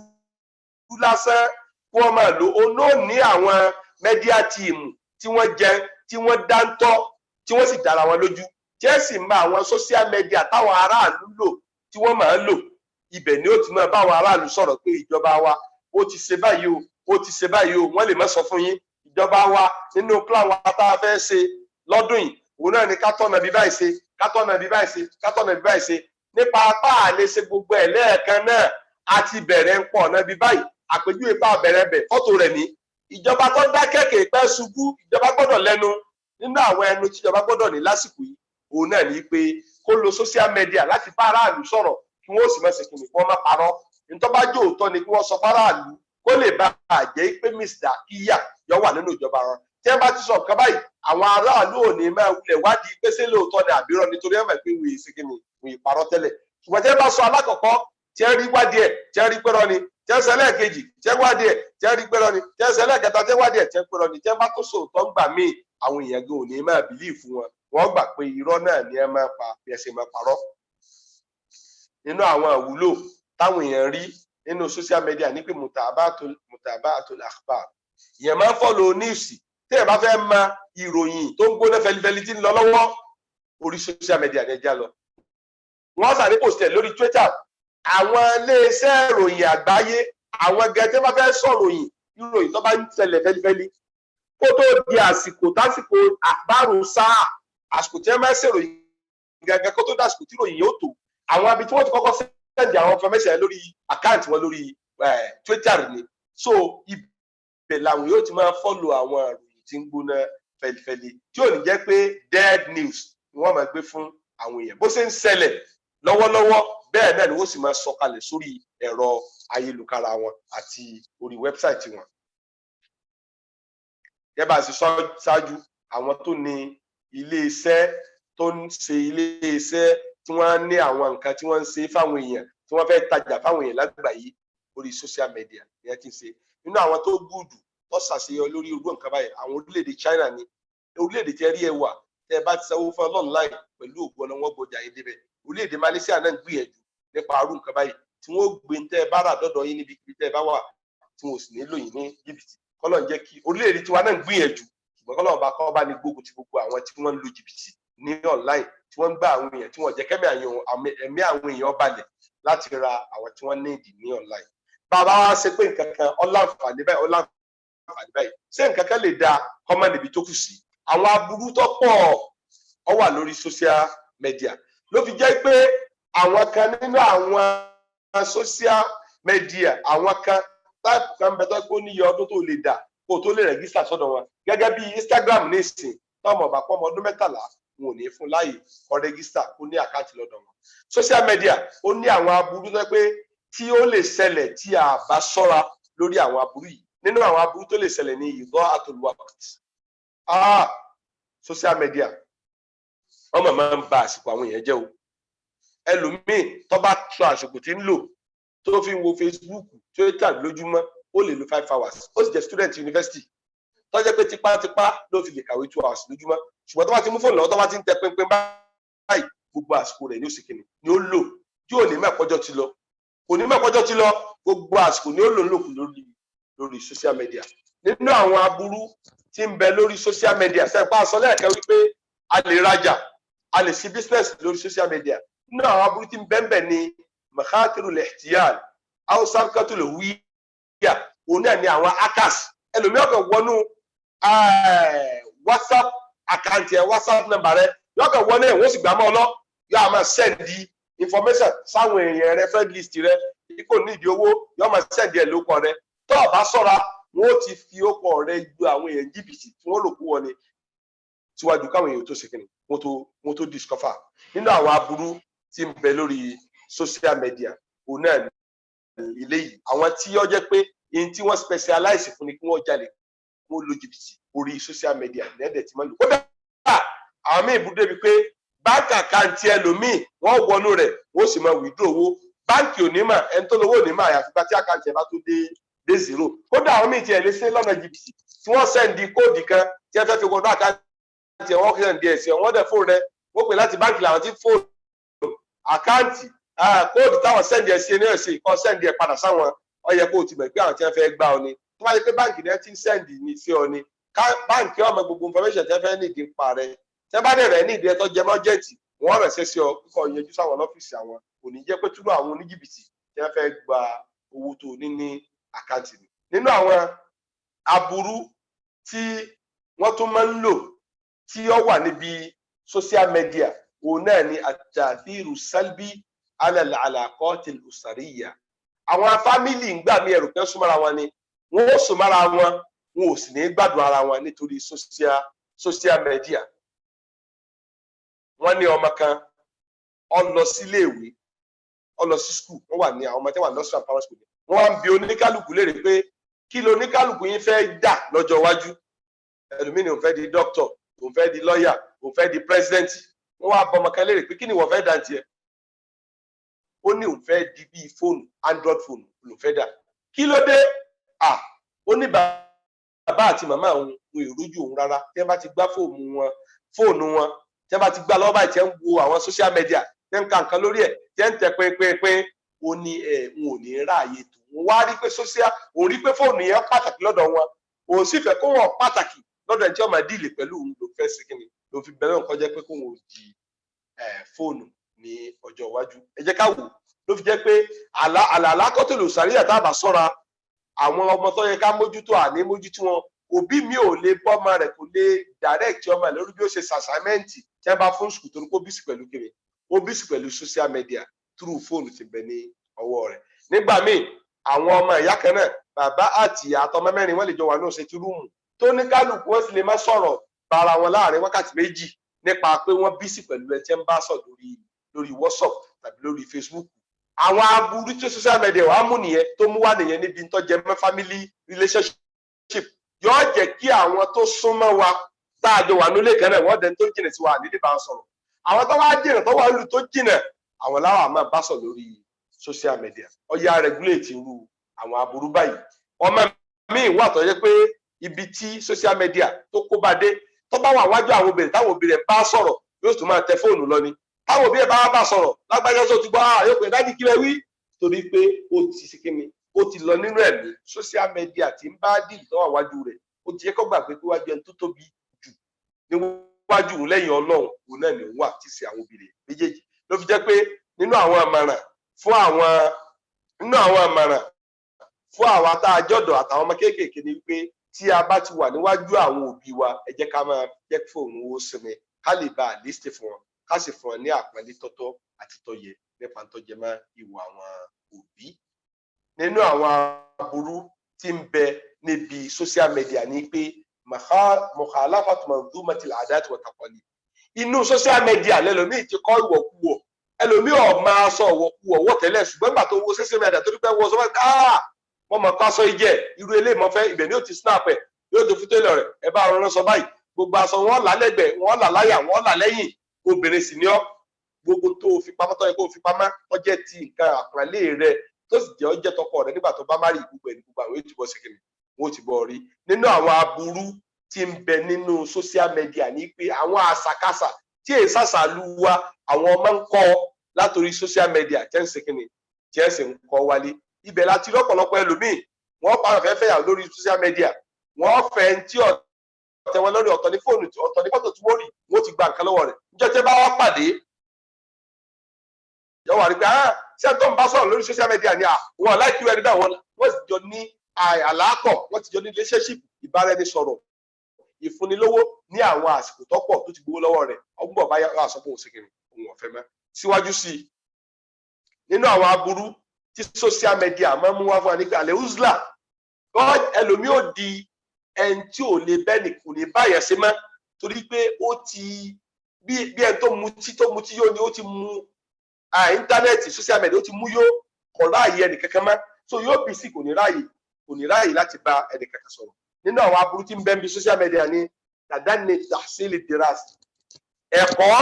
lásán kí wọ́n máa lò ó. Náà ní àwọn media team tí wọ́n jẹ, tí wọ́n dáńtọ́, tí wọ́n sì dára wọn lójú, tí ẹ sì mọ àwọn social media táwọn aráàlú lò tí wọ́n máa ń lò. Ibẹ̀ ni ó ti máa bá àwọn aráàlú sọ̀rọ̀ pé ìjọba wa ó ti ṣe báyìí o, ó ti ṣe báyìí o. Wọ́n lè má sọ fún yín, ìjọba wa nínú plan wa tá a fẹ́ ṣe lọ́dún yìí, òun náà ni ká tọ́nà bí báyìí ṣe, ká tọ́nà bí báyìí ṣe, ká tọ́nà bí báyìí ṣe. Nípa apá àlè ṣe gbogbo ẹ̀ lẹ́ẹ̀kan náà, a ti bẹ̀rẹ̀ ń pọ̀ ọ̀nà bí báyìí. Àpèjúwe bá bẹ̀rẹ̀ bẹ̀ fọ́tò rẹ̀ ní. Ìjọba tó dákẹ́kẹ̀ẹ́ pẹ́ ṣubú, ìjọba gbọ́dọ̀ lẹ́nu. Nínú àwọn ẹnu tí ìjọba gbọ́dọ̀ ní lásìkò yìí, òun náà ní pé kó lo social media láti bá aráàlú sọ̀rọ̀ kí wọ́n sì mẹ́sẹ̀ kí ni wọ́n má parọ́. Nítorí bá jó òótọ́ ni kí wọ́n sọ fáráàlú kó lè bá àjẹ́ pé Mr. Kíyà yọ wà nínú ìjọba wọn. Tí ẹ bá ti sọ nǹkan báyìí, àwọn aráàlú ò ní máa wulẹ̀ wádìí pé ṣé lóòótọ́ ni àbírọ́, nítorí ẹ mọ̀ pé wòye sí kí ni wòye parọ́ tẹ́lẹ̀. Ṣùgbọ́n tí ẹ bá sọ alákọ̀ọ́kọ́ tí ẹ rí wádìí ẹ̀, tí ẹ rí pẹ́rọ ni, tí ẹ ṣẹlẹ̀ kejì tí ẹ wádìí ẹ̀, tí ẹ rí pẹ́rọ ni, tí ẹ ṣẹlẹ̀ kẹta tí ẹ wádìí ẹ̀, tí ẹ pẹ́rọ ni, tí ẹ bá tó sòótọ́ ń gbà míì, àwọn èèyàn gan ò ní máa bìlíìfù wọn. Wọ́n gbà pé irọ́ náà ni ẹ máa pa bí ẹ ṣe máa parọ́. Nínú àwọn àwúlò táwọn èèyàn rí nínú social media ní pé mutaba'atul akhbar. Ìyẹn máa ń follow news. Tí ẹ bá fẹ́ mọ ìròyìn tó ń gbóná fẹlifẹli tí ń lọ lọ́wọ́, orí social media ni ẹ já lọ. Wọ́n sáré post ẹ̀ lórí Twitter. Àwọn iléeṣẹ́ ìròyìn àgbáyé, àwọn gẹ̀ẹ́tẹ́ bá fẹ́ sọ̀rọ̀ ìròyìn tó bá ń ṣẹlẹ̀ fẹlifẹli, kó tó di àsìkò tásìkò àbárùn sáà, àsìkò tí ẹ máa ń ṣèròyìn gẹ́gẹ́ kó tó di àsìkò tí ìròyìn yóò tó. Àwọn ibi tí wọ́n ti kọ́kọ́ sẹ́ndì àwọn information lórí àkáǹtì wọn lórí Twitter ni. So ibẹ̀ làwọn yóò ti máa follow àwọn ìròyìn tí ń gbóná fẹlifẹli tí ò ní jẹ́ pé dead news ni wọ́n máa gbé fún àwọn èèyàn. Bó ṣe ń ṣẹlẹ̀ lọ́wọ́lọ́wọ́ bẹ́ẹ̀ náà ni wọ́n sì máa sọ̀kalẹ̀ sórí ẹ̀rọ ayélujára wọn àti orí wẹ́bsáìtì wọn. Gẹ́gẹ́ bá a ṣe sọ ṣáájú, àwọn tó ní ilé-iṣẹ́ tó ń ṣe ilé-iṣẹ́ tí wọ́n ní àwọn nǹkan tí wọ́n ń ṣe fáwọn èèyàn, tí wọ́n fẹ́ tajà fáwọn èèyàn lágbàáyé, orí social media ni ẹ ti ń ṣe. Nínú àwọn tó gùdù tó ṣàṣeyọrí lórí irú nǹkan báyìí, àwọn orílẹ̀-èdè China ni. Orílẹ̀-èdè tí ẹ rí ẹwà tẹ́ ẹ bá ti sanwó fún online pẹ̀lú ògbó ọ̀nà wọn gbọjà yín débẹ̀. Orílẹ̀-èdè Malaysia náà ń gbìyànjú nípa irú nǹkan báyìí tí wọ́n gbé tẹ́ ẹ bá rà dọ́dọ̀ yín níbi tẹ́ ẹ bá wà tí wọ́n sì nílò yín ní jìbìtì. Kọ́lọ̀ ń jẹ́ kí orílẹ̀-èdè tiwa náà ń gbìyànjú, ṣùgbọ́n kọ́lọ̀ bá kọ́ bá ní gbógun ti gbogbo àwọn tí wọ́n ń lo jìbìtì ní online, tí wọ́n ń gbá àwọn èèyàn, tí wọ́n jẹ́ kẹ́mí ẹ̀mí àwọn èèyàn balẹ̀ láti ra àwọn tí wọ́n ní ìdí ní online. Bàbá wa ṣe pé nǹkan kan ọláǹfààní báyìí, ṣé nǹkan kan lè da kọ́mọ níbi tó kù sí? Àwọn aburú tó pọ̀ ó wà lórí social media. Ló fi jẹ́ pé àwọn kan nínú àwọn social media, àwọn kan táìpù kan bẹ tó pé ó níye ọdún tó lè dà kó tó lè rẹ̀gísítà sọ́dọ̀ wọn. Gẹ́gẹ́ bí Instagram nísìn, tọ́mọ̀ bá pọ́ ọmọ ọdún 13 wọn ò ní fún láàyè kó rẹ́gísítà kó ní àkáǹtì lọ́dọ̀ wọn. Social media ó ní àwọn aburú tó pé tí ó lè ṣẹlẹ̀ tí a bá ṣọ́ra lórí àwọn aburú yìí. Nínú àwọn aburú tó lè ṣẹlẹ̀ ní idha'atul waqt. Social media ọmọ máa ń ba àsìkò àwọn èèyàn jẹ́ o. Ẹlòmíì tó bá tún àsìkò tí ń lò tó fi ń wo Facebook, Twitter lójúmọ́, ó lè lo 5 hours. Ó sì jẹ́ student university tó jẹ́ pé tipátipá ló fi lè kàwé 2 hours lójúmọ́. Ṣùgbọ́n tó bá ti mú fóònù lọ́wọ́, tó bá ti ń tẹ pínpín báyìí, gbogbo àsìkò rẹ̀ ní ó sì kíni ni ó lò, tí ò ní mẹ́kọ́jọ́ ti lọ. Kò ní mẹ́kọ́jọ́ ti lọ, gbogbo àsìkò ni ó lò lòkù lórí social media. Nínú àwọn aburú tí ń bẹ lórí social media, sẹ́pà sọ lẹ́ẹ̀kẹ́ wípé a lè rajà, a lè ṣe business lórí social media. Nínú àwọn aburú tí ń bẹ ní makhatirul ihtiyal aw sarqatul huwiyya, òun náà ni àwọn hackers. Ẹlòmíràn kan wọnú WhatsApp àkáǹtì ẹ, WhatsApp number rẹ, yóò kàn wọlé wọ́n sì gbà mọ́ ọ lọ, yóò máa send information sáwọn èèyàn rẹ, friend list rẹ, kò ní ìdí owó, yóò máa send ẹ lóko rẹ. Tó o bá ṣọ́ra, wọ́n ti fi ókọ rẹ ju àwọn èèyàn jìbìtì tí wọ́n rò kú wọn ni. síwájú káwọn èèyàn tó ṣe kíni wọ́n tó discover. Nínú àwọn aburú tí ń bẹ lórí social media òun náà ní ilé yìí, àwọn tí ó jẹ́ pé èyí tí wọ́n specialize fún ni kí wọ́n jalè, wọ́n lo jìbìtì orí social media lẹ́dẹ̀ tí wọ́n lò. Kódà àwọn míì bú débi pé báńkì àkáǹtì ẹlòmíì wọ́n wọnú rẹ̀ wọ́n sì máa withdraw owó, báńkì onímọ̀ ẹni tó lówó onímọ̀ àyàfi bá tí àkáǹtì ẹ̀ bá tó dé zero. Kódà àwọn míì tiẹ̀ lè ṣe lọ́nà jìbìtì tí wọ́n sẹ́ndì kóòdì kan tí ẹ fẹ́ fi wọnú àkáǹtì ẹ̀ wọ́n sẹ́ndì ẹ̀ sí wọ́n dẹ̀ fóònù rẹ̀ wọ́n pè láti báńkì làwọn ti fóònù àkáǹtì kóòdì táwọn sẹ́ndì ẹ̀ sí ẹni ẹ̀sìn kan sẹ́ndì ẹ̀ padà sáwọn ó yẹ kó o ti mọ̀ pé àwọn tí wọ́n fẹ́ gbá ọ ni. Tó bá yẹ pé báńkì rẹ ti ń sẹ́ndì ní sí ọ ni, báńkì ọmọ gbogbo information tí wọ́n fẹ́ nídìí ń pa rẹ̀ tí wọ́n bá dẹ̀ rẹ̀ nídìí ẹ̀ tó jẹ́ mọ́jẹ́ẹ̀tì wọ́n rẹ̀ ṣe sí ọ kíkọ́ yẹjú sáwọn lọ́fíìsì àwọn, kò ní jẹ́ pé túbọ̀ àwọn oníjìbìtì tí wọ́n fẹ́ gba owó tó ní àkáǹtì ni. Nínú àwọn aburú tí wọ́n tún máa ń lò tí ó wà níbi social media òun náà ni àtàdírù sálbí alàlàkọ́tì usariya. Àwọn fámìlì ń gbà mí ẹrù pé súnmọ́ra wọn ni wọ́n ó súnmọ́ra wọn ò sì ní gbádùn ara wọn nítorí social media. Wọ́n ní ọmọ kan ó lọ sílé ìwé, ó lọ sí school, wọ́n wà ní àwọn ọmọ tí wọ́n wà nursery and primary school. Wọ́n wá ń bi oníkálùkù léèrè pé kí ló oníkálùkù yín fẹ́ dà lọ́jọ́ iwájú. Ẹlòmíì ni òun fẹ́ di doctor, òun fẹ́ di lawyer, òun fẹ́ di president. Wọ́n wá bọ ọmọ kan léèrè pé kí ni wọ́n fẹ́ dà tiẹ̀. Ó ní òun fẹ́ di bíi fóònù, android phone ló fẹ́ dà. Kí ló dé? Ó ní bàbá àti màmá òun ìrújú òun rárá. Tí wọ́n bá ti gbá fóònù wọn tí wọ́n bá ti gbá lọ́wọ́ báyìí tí wọ́n ń wo àwọn social media tí wọ́n ń ka nǹkan lórí ẹ̀ tí wọ́n ń tẹ pínpín, ó ní n ò ní ráàyè tó. Wọ́n wá rí pé òun rí pé fóònù yẹn pàtàkì lọ́dọ̀ wọn, òun sì fẹ́ kó wọn pàtàkì lọ́dọ̀ ẹni tí wọ́n máa díìlì pẹ̀lú òun ló fẹ́ sí kíni ló fi bẹ̀rẹ̀ nǹkan jẹ́ pé kó wọn ò di fóònù ní ọjọ́ iwájú. Ẹ jẹ́ ká wò ló fi jẹ́ pé àlàkọ́tò lò sàríyà tá a bá sọ́ra àwọn ọmọ tó yẹ ká mójútó àní mójútó wọn. Òbí mi ò lè bọ́ ọmọ rẹ̀ kò lè direct ọmọ rẹ̀ lórí bí ó ṣe ṣàṣàmẹ́ǹtì tí wọ́n bá fún sùkúl torí kó bísí pẹ̀lú kiri ó bísí pẹ̀lú social media through fóònù ti bẹ ní ọwọ́ rẹ̀. Nígbà míì àwọn ọmọ ìyá kan náà bàbá àti ìyá àtọmọ mẹ́rin wọ́n lè jọ wà ní òṣètì rúùmù tó ní kálukú wọ́n sì lè má sọ̀rọ̀ bára wọn láàrin wákàtí méjì nípa pé wọ́n bísí pẹ̀lú ẹ̀ tí wọ́n bá sọ̀ lórí WhatsApp tàbí lórí Facebook. Àwọn aburú tí social media wàá mú nìyẹn tó mú wá nìyẹn níbi tó jẹ mọ́ family relationship. Yóò jẹ́ kí àwọn tó súnmọ́ wa tá a jọ wà nílé kan náà wọ́n dẹni tó jìnà sí wa nílé bá ń sọ̀rọ̀. Àwọn tó wá jìnà tó wà lù tó jìnà àwọn láwọn àmọ́ bá sọ lórí social media. Ó yá regulate irú àwọn aburú báyìí. Ọmọ mi wà tó yẹ pé ibi tí social media tó kó bá dé tó bá wà wájú àwọn obìnrin táwọn obìnrin bá sọ̀rọ̀ yóò tún máa tẹ fóònù lọ ni. Táwọn òbí ẹ̀ bá sọ̀rọ̀ lágbájá tó ti gbọ́ yóò pé dájú kílẹ̀ wí torí pé ó ti ṣe kíni ó ti lọ nínú ẹ̀mí social media tí ń bá dì tó wà wájú rẹ̀ ó ti yẹ kó gbàgbé pé wájú ẹni tó tóbi jù níwájú òun lẹ́yìn Ọlọ́run òun náà ni òun wà tí ṣe àwọn obìnrin méjèèjì. Ló fi jẹ́ pé nínú àwọn àmọ̀ràn fún àwọn tá a jọ̀dọ̀ àtàwọn ọmọ kéékèèké ni wípé tí a bá ti wà níwájú àwọn òbí wa ẹ jẹ́ ká máa jẹ́ kí fóònù ó sinmi ká lè bá a lísìtì fún wọn ká sì fún wọn ní àpọ́nlé tọ́tọ́ àti tọ́yẹ nípa tó jẹ mọ́ ìwà àwọn òbí. Nínú àwọn aburú tí ń bẹ níbi social media ni pé mukhalafatu manzumatil adat wa taqalid. Inú social media lẹ́lòmíì ti kọ́ ìwọ̀kuwọ̀ ẹlòmíì ọ̀ máa sọ ìwọ̀kuwọ̀ wọ̀ tẹ́lẹ̀ ṣùgbọ́n nígbà tó wo social media tó dúpẹ́ wọ sọ wọ́n mọ̀ ká sọ ìjẹ́ irú ilé ìmọ̀fẹ́ ibẹ̀ ni ó ti snap ẹ̀ yóò tó fún tẹ́lẹ̀ rẹ̀ ẹ bá rán sọ báyìí gbogbo aṣọ wọn là lẹ́gbẹ̀ẹ́ wọn là láyà wọn là lẹ́yìn obìnrin sì ni ọ́ gbogbo tó fi pamọ́ tó yẹ kó fi pamọ́ wọ́n jẹ́ ti nǹkan àpọ́nlé rẹ̀ tó sì jẹ́ ọjẹ́ tọkọ rẹ̀ nígbà tó bá má rí gbogbo ẹni gbogbo àwọn ètò ìbọn ṣèkìrì wọn ò ti bọ̀ rí. Nínú àwọn aburú tí ń bẹ nínú social media ní pé àwọn àṣàkáṣà tí èyí ṣàṣàlù wa àwọn ọmọ ń kọ́ látòrí social media jẹ́ ń ṣèkìrì jẹ́ sì ń kọ́ wálé. Ibẹ̀ láti lọ́pọ̀lọpọ̀ ẹlòmíì wọ́n pa àwọn fẹ́fẹ́ yà lórí social media wọ́n fẹ́ tí ọ̀tẹ̀ wọn lórí ọ̀tọ̀ ní fóònù ọ̀tọ̀ ní fọ́tò tí wọ́n rí wọ́n ti gba nǹkan lọ́wọ́ rẹ̀ níjọ́ tẹ́ bá wá pàdé yọ wà rí pé ṣé tó ń bá sọ̀rọ̀ lórí social media ni àwọn aláìkí rẹ̀ nígbà wọ́n sì jọ ní àlàkọ̀ wọ́n ti jọ ní relationship ìbáraẹnisọ̀rọ̀ ìfúnnilówó ní àwọn àsìkò tọ́pọ̀ tó ti gbowó lọ́wọ́ rẹ̀ ọgbọ̀n bá yà sọ pé òun ṣe kiri òun ọ̀fẹ́ mọ́. Síwájú sí i nínú àwọn aburú tí social media máa ń mú wá fún wa ní pé àlẹ́ uzla ẹlòmíì ò di ẹni tí ò lè bẹ́ẹ̀ nìkan ní báyẹn ṣe mọ́ torí pé ó ti bí ẹni tó mutí yó ni ó ti mu íńtánẹ́ẹ̀tì social media ó ti mú yó kò ráàyè ẹnì kankan mọ́ so yóò bí sí kò ní ráàyè láti bá ẹnì kankan sọ̀rọ̀ nínú àwọn aburú tí ń bẹ bí social media ni tàdánì tahsil diras ẹ̀kọ́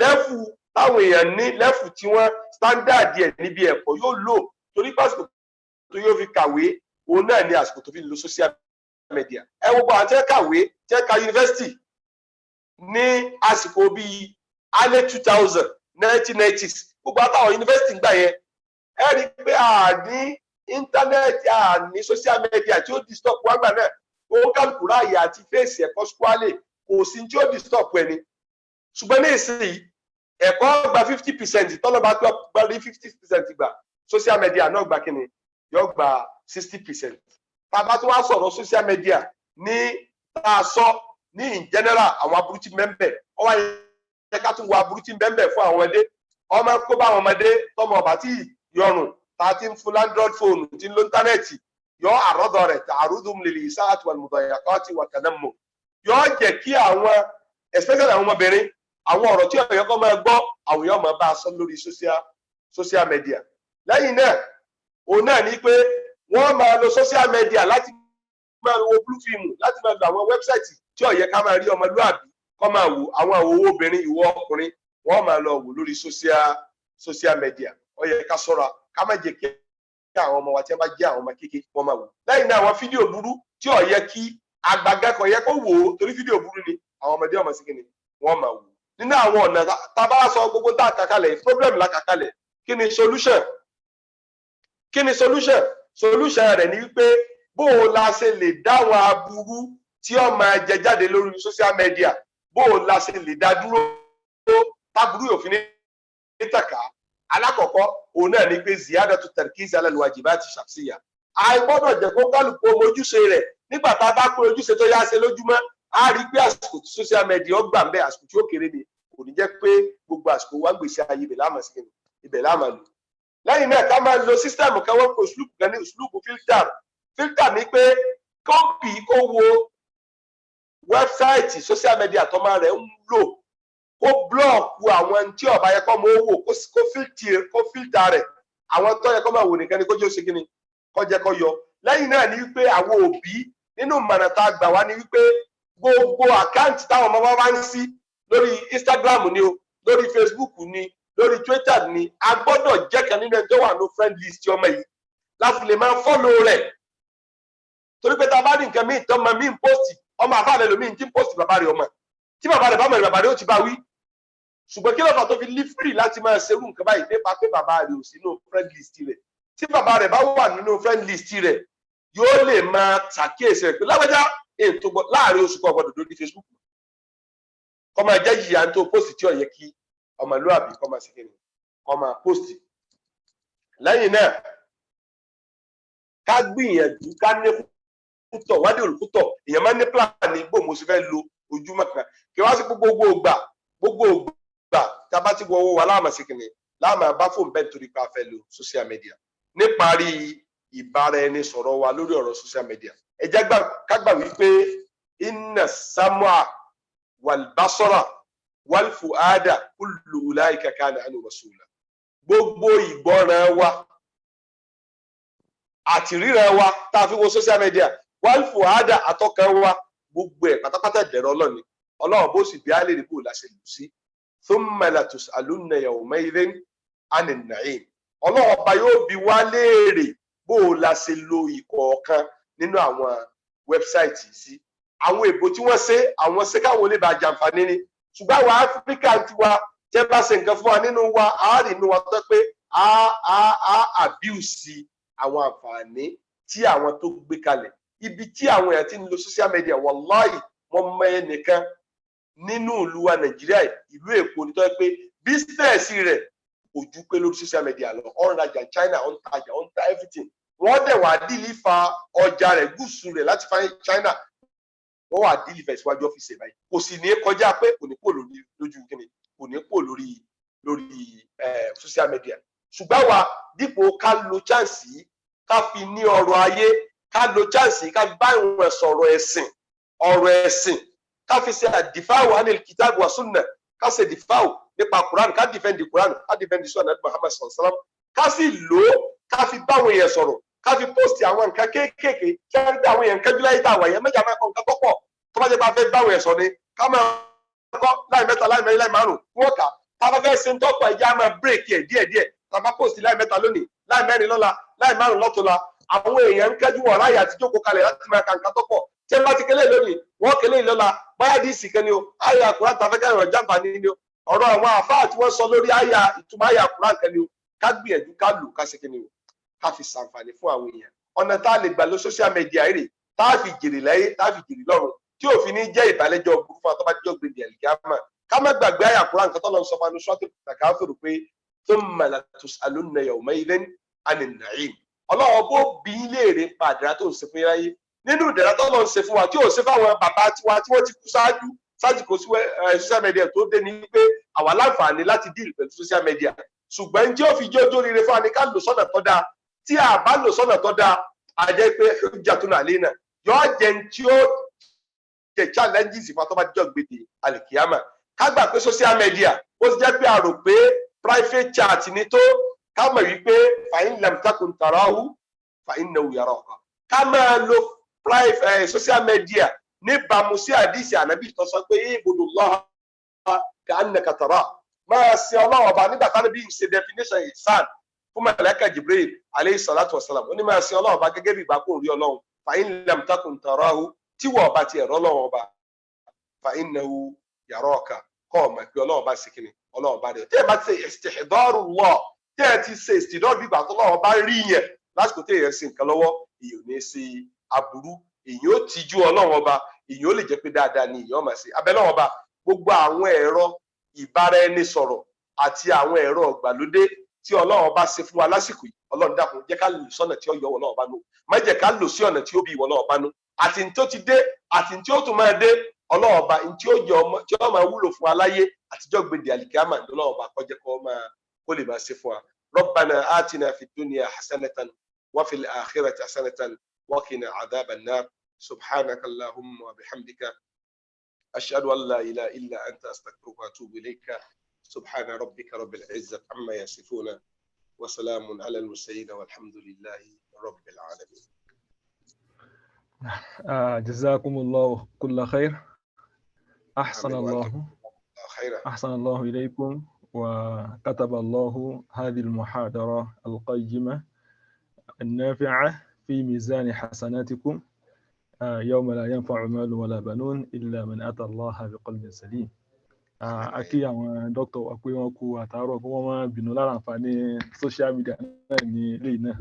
lẹ́fù táwọn èèyàn ní lẹ́fù tí wọ́n standard ẹ̀ níbi ẹ̀kọ́ yóò lò torí pásítọ̀ tó yóò fi kàwé òun náà ní àsìkò tó fi lo social media ẹ gbogbo àwọn tẹ́ kàwé tẹ́ ka yunifásitì ní àsìkò bíi alẹ́ 2000 1990s gbogbo àtàwọn yunifásitì ń gbà yẹn ẹ rí i pé a ní íńtánẹ́ẹ̀tì a ní social media tí ó disturb wá gbà náà ó kálukú ráàyè àti fèsì ẹ̀kọ́ squally kò sí tí ó disturb ẹni ṣùgbọ́n ní ìsinyìí ẹ̀kọ́ gba 50% tọ́lọ́ bá gbà rí 50% gbà social media náà gba kíni yóò gba 60%. Bàbá tó wá sọ̀rọ̀ social media ní tá a sọ ní in general àwọn aburú tí mẹ́mbẹ̀ ọ wá yẹ ká tún wo aburú tí mẹ́mbẹ̀ fún àwọn ọmọdé ọmọ kó bá àwọn ọmọdé tọmọ ọba tí yọrùn tá a ti ń fún android phone tí ń lo íńtánẹ́ẹ̀tì yọ àrọ́dọ̀ rẹ̀ ta'arudum lil isaati wal mudayaqati wa tanammu yọ jẹ́ kí àwọn especially àwọn ọmọbìnrin àwọn ọ̀rọ̀ tí ọ̀yọ́ kọ́ máa gbọ́ àwọn èèyàn máa bá a sọ lórí social media lẹ́yìn náà òun náà ní pé wọ́n máa lo social media láti máa wo blue film láti máa lo àwọn wẹ́bsáìtì tí ó yẹ ká máa rí ọmọlúwàbí kọ́ máa wò àwọn àwòwò obìnrin ìwọ ọkùnrin wọ́n máa lọ wò lórí social media ó yẹ ká ṣọ́ra ká má jẹ́ kí àwọn ọmọ wa tí wọ́n bá jẹ́ àwọn ọmọ kékeré wọ́n máa wò lẹ́yìn náà àwọn fídíò burú tí ó yẹ kí àgbàgbà kò yẹ kó wò ó torí fídíò burú ni àwọn ọmọdé ọmọ sí kí ni wọ́n máa wò nínú àwọn ọ̀nà tá a bá sọ gbogbo tá a kàkálẹ̀ problem la kàkálẹ̀ kí ni solution rẹ̀ ni wípé bó o la ṣe lè dáwọn aburú tí ó máa jẹ jáde lórí social media bó o la ṣe lè dá dúró táburú òfin ní tàkà alákọ̀ọ́kọ́ òun náà ni pé ziyadatu tarkiz ala alwajibati shakhsiyya àìgbọ́dọ̀ jẹ́ kó kálukú ojúṣe rẹ̀ nígbà tá a bá pé ojúṣe tó yá ṣe lójúmọ́ a rí pé àsìkò tí social media ó gbà ń bẹ àsìkò tí ó kéré ni kò ní jẹ́ pé gbogbo àsìkò wa gbèsè ayé ibẹ̀ láàmà lò lẹ́yìn náà ká máa lo sísítẹ́ẹ̀mù kan wọ́n pè òṣùlùkù kan ní òṣùlùkù filter ní pé kọ́ńpì kó wo wẹ́bsáìtì social media tó máa rẹ̀ ń lò kó blọ́ọ̀kù àwọn tí ọ̀bá yẹ kó mọ owó kó filter rẹ̀ àwọn tó yẹ kó máa wò nìkan ni kó jẹ́ ó ṣe kí ni kó jẹ́ kó yọ lẹ́yìn náà ni wípé àwọn òbí nínú ìmọ̀ràn tá a gbà wá ni wípé gbogbo àkáǹtì táwọn ọmọ bá ń sí lórí Instagram ni o lórí Facebook ni lórí Twitter ni a gbọ́dọ̀ jẹ́ kan nínú ẹjọ́ wà ní friend list ọmọ yìí láti lè máa follow rẹ̀ torí pé tá a bá ní nǹkan míì tọ́mọ míì ń post ọmọ àfáàlẹ́ lómi tí ń post bàbá rẹ̀ ọmọ tí bàbá rẹ̀ bá mọ̀ bàbá rẹ̀ ó ti bá wí ṣùgbọ́n kí ló fà tó fi live free láti máa ṣerú nǹkan báyìí nípa pé bàbá rẹ̀ ò sínú friend list rẹ̀ tí bàbá rẹ̀ bá wà nínú friend list rẹ̀ yóò lè máa ṣàkíyèsí rẹ̀ pé láwẹ́já ètò láàrin oṣù kan gbọ́dọ̀ lórí Facebook kọ́ máa jẹ́ yìí tó post tí ó yẹ kí ọmọlúwàbí kọ́ máa ṣe kí ni kọ́ máa post lẹ́yìn náà ká gbìyànjú ká ní kútọ̀ wádìí olùkútọ̀ èèyàn máa ń ní plan ní gbò mo sì fẹ́ lo ojúmọ́ kan kí wá sí gbogbo ògbà tá a bá ti wọ owó wa láàmà sí kí ni láàmà bá fóun bẹ́ẹ̀ torí pé a fẹ́ lo social media níparí ìbára ẹni sọ̀rọ̀ wa lórí ọ̀rọ̀ social media ẹ jẹ́ ká gbà wípé inna sam'a wal basara wal fuada kullu ulaika kana anhu mas'ula gbogbo ìgbọ́ràn wa àti ríran wa tá a fi wo social media wal fuada àtọkàn wa gbogbo ẹ̀ pátápátá dẹ̀rọ ọlọ́ni ọlọ́run bó sì bí á lè rí bó láṣẹ lù sí thumma latus'alunna yawma'idhin 'anin na'im ọlọ́run ọba yóò bi wá léèrè bó la ṣe lo ìkọ̀ọ̀kan nínú àwọn wẹ́bsáìtì sí àwọn èbó tí wọ́n ṣe àwọn ṣe káwọn olè bá jàǹfààní ni ṣùgbọ́n àwọn áfíríkà ti wa tẹ́ bá ṣe nǹkan fún wa nínú wa àárín inú wa tó pé abuse àwọn àǹfààní tí àwọn tó gbé kalẹ̀ ibi tí àwọn èèyàn ti ń lo social media wàláhì wọ́n mọ ẹnìkan nínú ìlú wa Nàìjíríà ìlú Èkó ní tó yẹ pé bísínẹ́sì rẹ̀ kò ju pé lórí social media lọ ọ̀n rajà China ọ̀n tajà ọ̀n ta everything wọ́n dẹ̀ wá dìlífà ọjà rẹ̀ gúúsù rẹ̀ láti fa China wọ́n wá dìlífà ìsíwájú ọ́fíìsì ẹ̀ báyìí kò sì ní kọjá pé kò ní pò lójú kíni kò ní pò lórí social media ṣùgbọ́n wa dípò ká lo chance yìí ká fi ní ọrọ̀ ayé ká lo chance yìí ká bá ìwọ̀n sọ̀rọ̀ ẹ̀sìn ọ̀rọ̀ ẹ̀sìn ká fi ṣe àdìfáwò anil kitab wa sunna, ká ṣe dìfáwò nípa Quran, ká dìfẹ́ndì Quran, ká dìfẹ́ndì sunna Muhammad sallallahu alaihi wasallam, ká sì lò ó ká fi báwọn èèyàn sọ̀rọ̀, ká fi post àwọn nǹkan kéékèèké kí wọ́n gbé àwọn èèyàn kẹ́jú láyé tá a wà yẹn méjì máa kọ́ nǹkan tó pọ̀ tó bá jẹ́ bá fẹ́ báwọn èèyàn sọ ni ká máa kọ́ láì mẹ́ta láì mẹ́rin láì márùn-ún wọ́n kà tá a bá fẹ́ ṣe ń tọ́pọ̀ ẹja máa bírèkì ẹ̀ díẹ̀díẹ̀ tá a bá post láì mẹ́ta lónìí láì mẹ́rin lọ́la láì márùn-ún lọ́tùnla àwọn èèyàn ń kẹ́jú wọ̀ láyà àti jókòó kalẹ̀ láti máa ka nǹkan tó pọ̀ tí ẹ bá ti kélé lónìí wọ́n kélé lọ́la báyà dí ìsìnkẹ́ ni o àyà Kùránì tàfẹ́ kẹ́rin ọ̀jà àǹfààní ni o ọ̀rọ̀ àwọn àfáà tí wọ́n sọ lórí àyà ìtumọ̀ àyà Kùránì kẹ́ni o ká gbìyànjú ká lò ká ṣe kíni o ká fi ṣàǹfààní fún àwọn èèyàn ọ̀nà tá a lè gbà lọ social media rè tá a fi jèrè láyé tá a fi jèrè lọ́run tí òfin ní jẹ́ ìbàlẹ́jọ́ burúkú fún àtọ́bájọ́ gbèdé àlìkámà ká má gbàgbé àyà Kùránì nǹkan tó lọ sọ fún Suratul Takāthur pé thumma latus'alunna yawma'idhin 'anin na'im ọlọ́wọ́ bó bí léèrè pa àdàrà tó ń ṣe fún yáyé nínú ìdẹ̀ra tó lọ ń ṣe fún wa tí ò ṣe fáwọn bàbá tiwa tí wọ́n ti kú ṣáájú kò sí social media tó dé ní pé àwa láǹfààní láti díìlì pẹ̀lú social media ṣùgbọ́n tí ó fi jẹ́ ojú rere fún wa ní ká lò sọ́nà tó dáa tí a bá lò sọ́nà tó dáa a jẹ́ pé hujjatun alaina yóò jẹ́ tí ó jẹ́ challenges fún atọ́ba díjọ́ gbèdé alikiyama ká gbà pé social media ó ti jẹ́ pé a rò pé private chat ní tó ká mọ̀ wípé fa in lam takun tarahu fa innahu yaraka ká máa lo social media níbàámu sí àdìsí ànábì tó sọ pé ibudullaha ka'annaka tarahu máa sin Ọlọ́run ọba nígbà táwọn bí n ṣe definition ihsan fún màláíkà Jibril alayhi salatu wasalam ó ní máa sin Ọlọ́run ọba gẹ́gẹ́ bí ìgbà kò rí Ọlọ́run fa in lam takun tarahu tí wọ́n ọba ti ẹ̀rọ Ọlọ́run ọba fa innahu yaraka kọ́ ọ̀mọ̀ pé Ọlọ́run ọba sì kíni Ọlọ́run ọba rẹ̀ tí ẹ bá ti ṣe istihdarullah tí ẹ ti ṣe istidar bí ìgbà tó Ọlọ́run ọba rí yẹn lásìkò tí èèyàn ṣe nǹkan lọ́wọ́ èèyàn ò ní ṣe aburú èèyàn ó tijú Ọlọ́run ọba èèyàn ó lè jẹ́ pé dáadáa ni èèyàn máa ṣe abẹ́lọ́run ọba gbogbo àwọn ẹ̀rọ ìbáraẹnisọ̀rọ̀ àti àwọn ẹ̀rọ ìgbàlódé tí Ọlọ́run bá ṣe fún wa lásìkò yìí Ọlọ́run dákun jẹ́ ká lò sọ́nà tí ó yọ Ọlọ́run bá nù má jẹ́ ká lò sí ọ̀nà tí ó bí Ọlọ́run bá nù àti ní tó ti dé àti ní tí ó tún máa dé Ọlọ́run bá ní tí ó yọ ọmọ tí ó máa wúlò fún aláyé àtijọ́ gbèdé àlìkámà Ọlọ́run bá kọjá kó lè máa ṣe fún wa Rabbana atina fid dunya hasanatan wa fil akhirati hasanatan wa qina adhaban nar subhanaka Allahumma wa bihamdika ashhadu an la ilaha illa anta astaghfiruka wa atubu ilayka سبحان ربك رب العزة عما يصفون وسلام على المرسلين والحمد لله رب العالمين. جزاكم الله كل خير. أحسن الله إليكم وكتب الله هذه المحاضرة القيمة النافعة في ميزان حسناتكم يوم لا ينفع مال ولا بنون إلا من أتى الله بقلب سليم. Akí àwọn dókítà wa pé wọ́n kú àtàárọ̀ kí wọ́n máa bínú lára àǹfààní social media náà ní eléyìí náà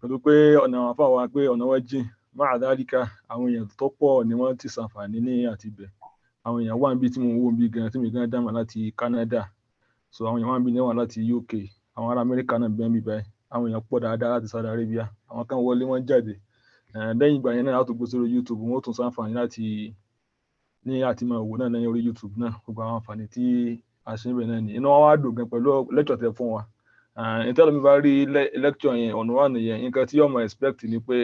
pẹ̀lú pé ọ̀nà àwọn afáwa pé ọ̀nà wọn jìn máa dáríkà àwọn èèyàn tó pọ̀ ni wọ́n ti ṣàǹfààní ní àti ibẹ̀ àwọn èèyàn wà níbi tí mo wò níbi gan tí mi gan dámà láti Canada so àwọn èèyàn wà níbi níwọ̀n láti UK àwọn ará Amẹ́ríkà náà bẹ́ẹ̀ mi báyìí àwọn èèyàn pọ̀ dáadáa láti Saudi Arabia àwọn kan wọlé wọ́n jáde lẹ́yìn ìgbà yẹn náà láti gbé sórí YouTube wọ́n tún ṣàǹfààní láti ní àti máa wò náà lẹ́yìn orí YouTube náà gbogbo àwọn àǹfààní tí a ṣe níbẹ̀ náà ni inú wa wá dùn gan pẹ̀lú lecture tẹ́ fún wa ìtẹ́lẹ̀ mi bá rí lecture yẹn ọ̀nà wà nìyẹn nǹkan tí yóò máa expect ni pé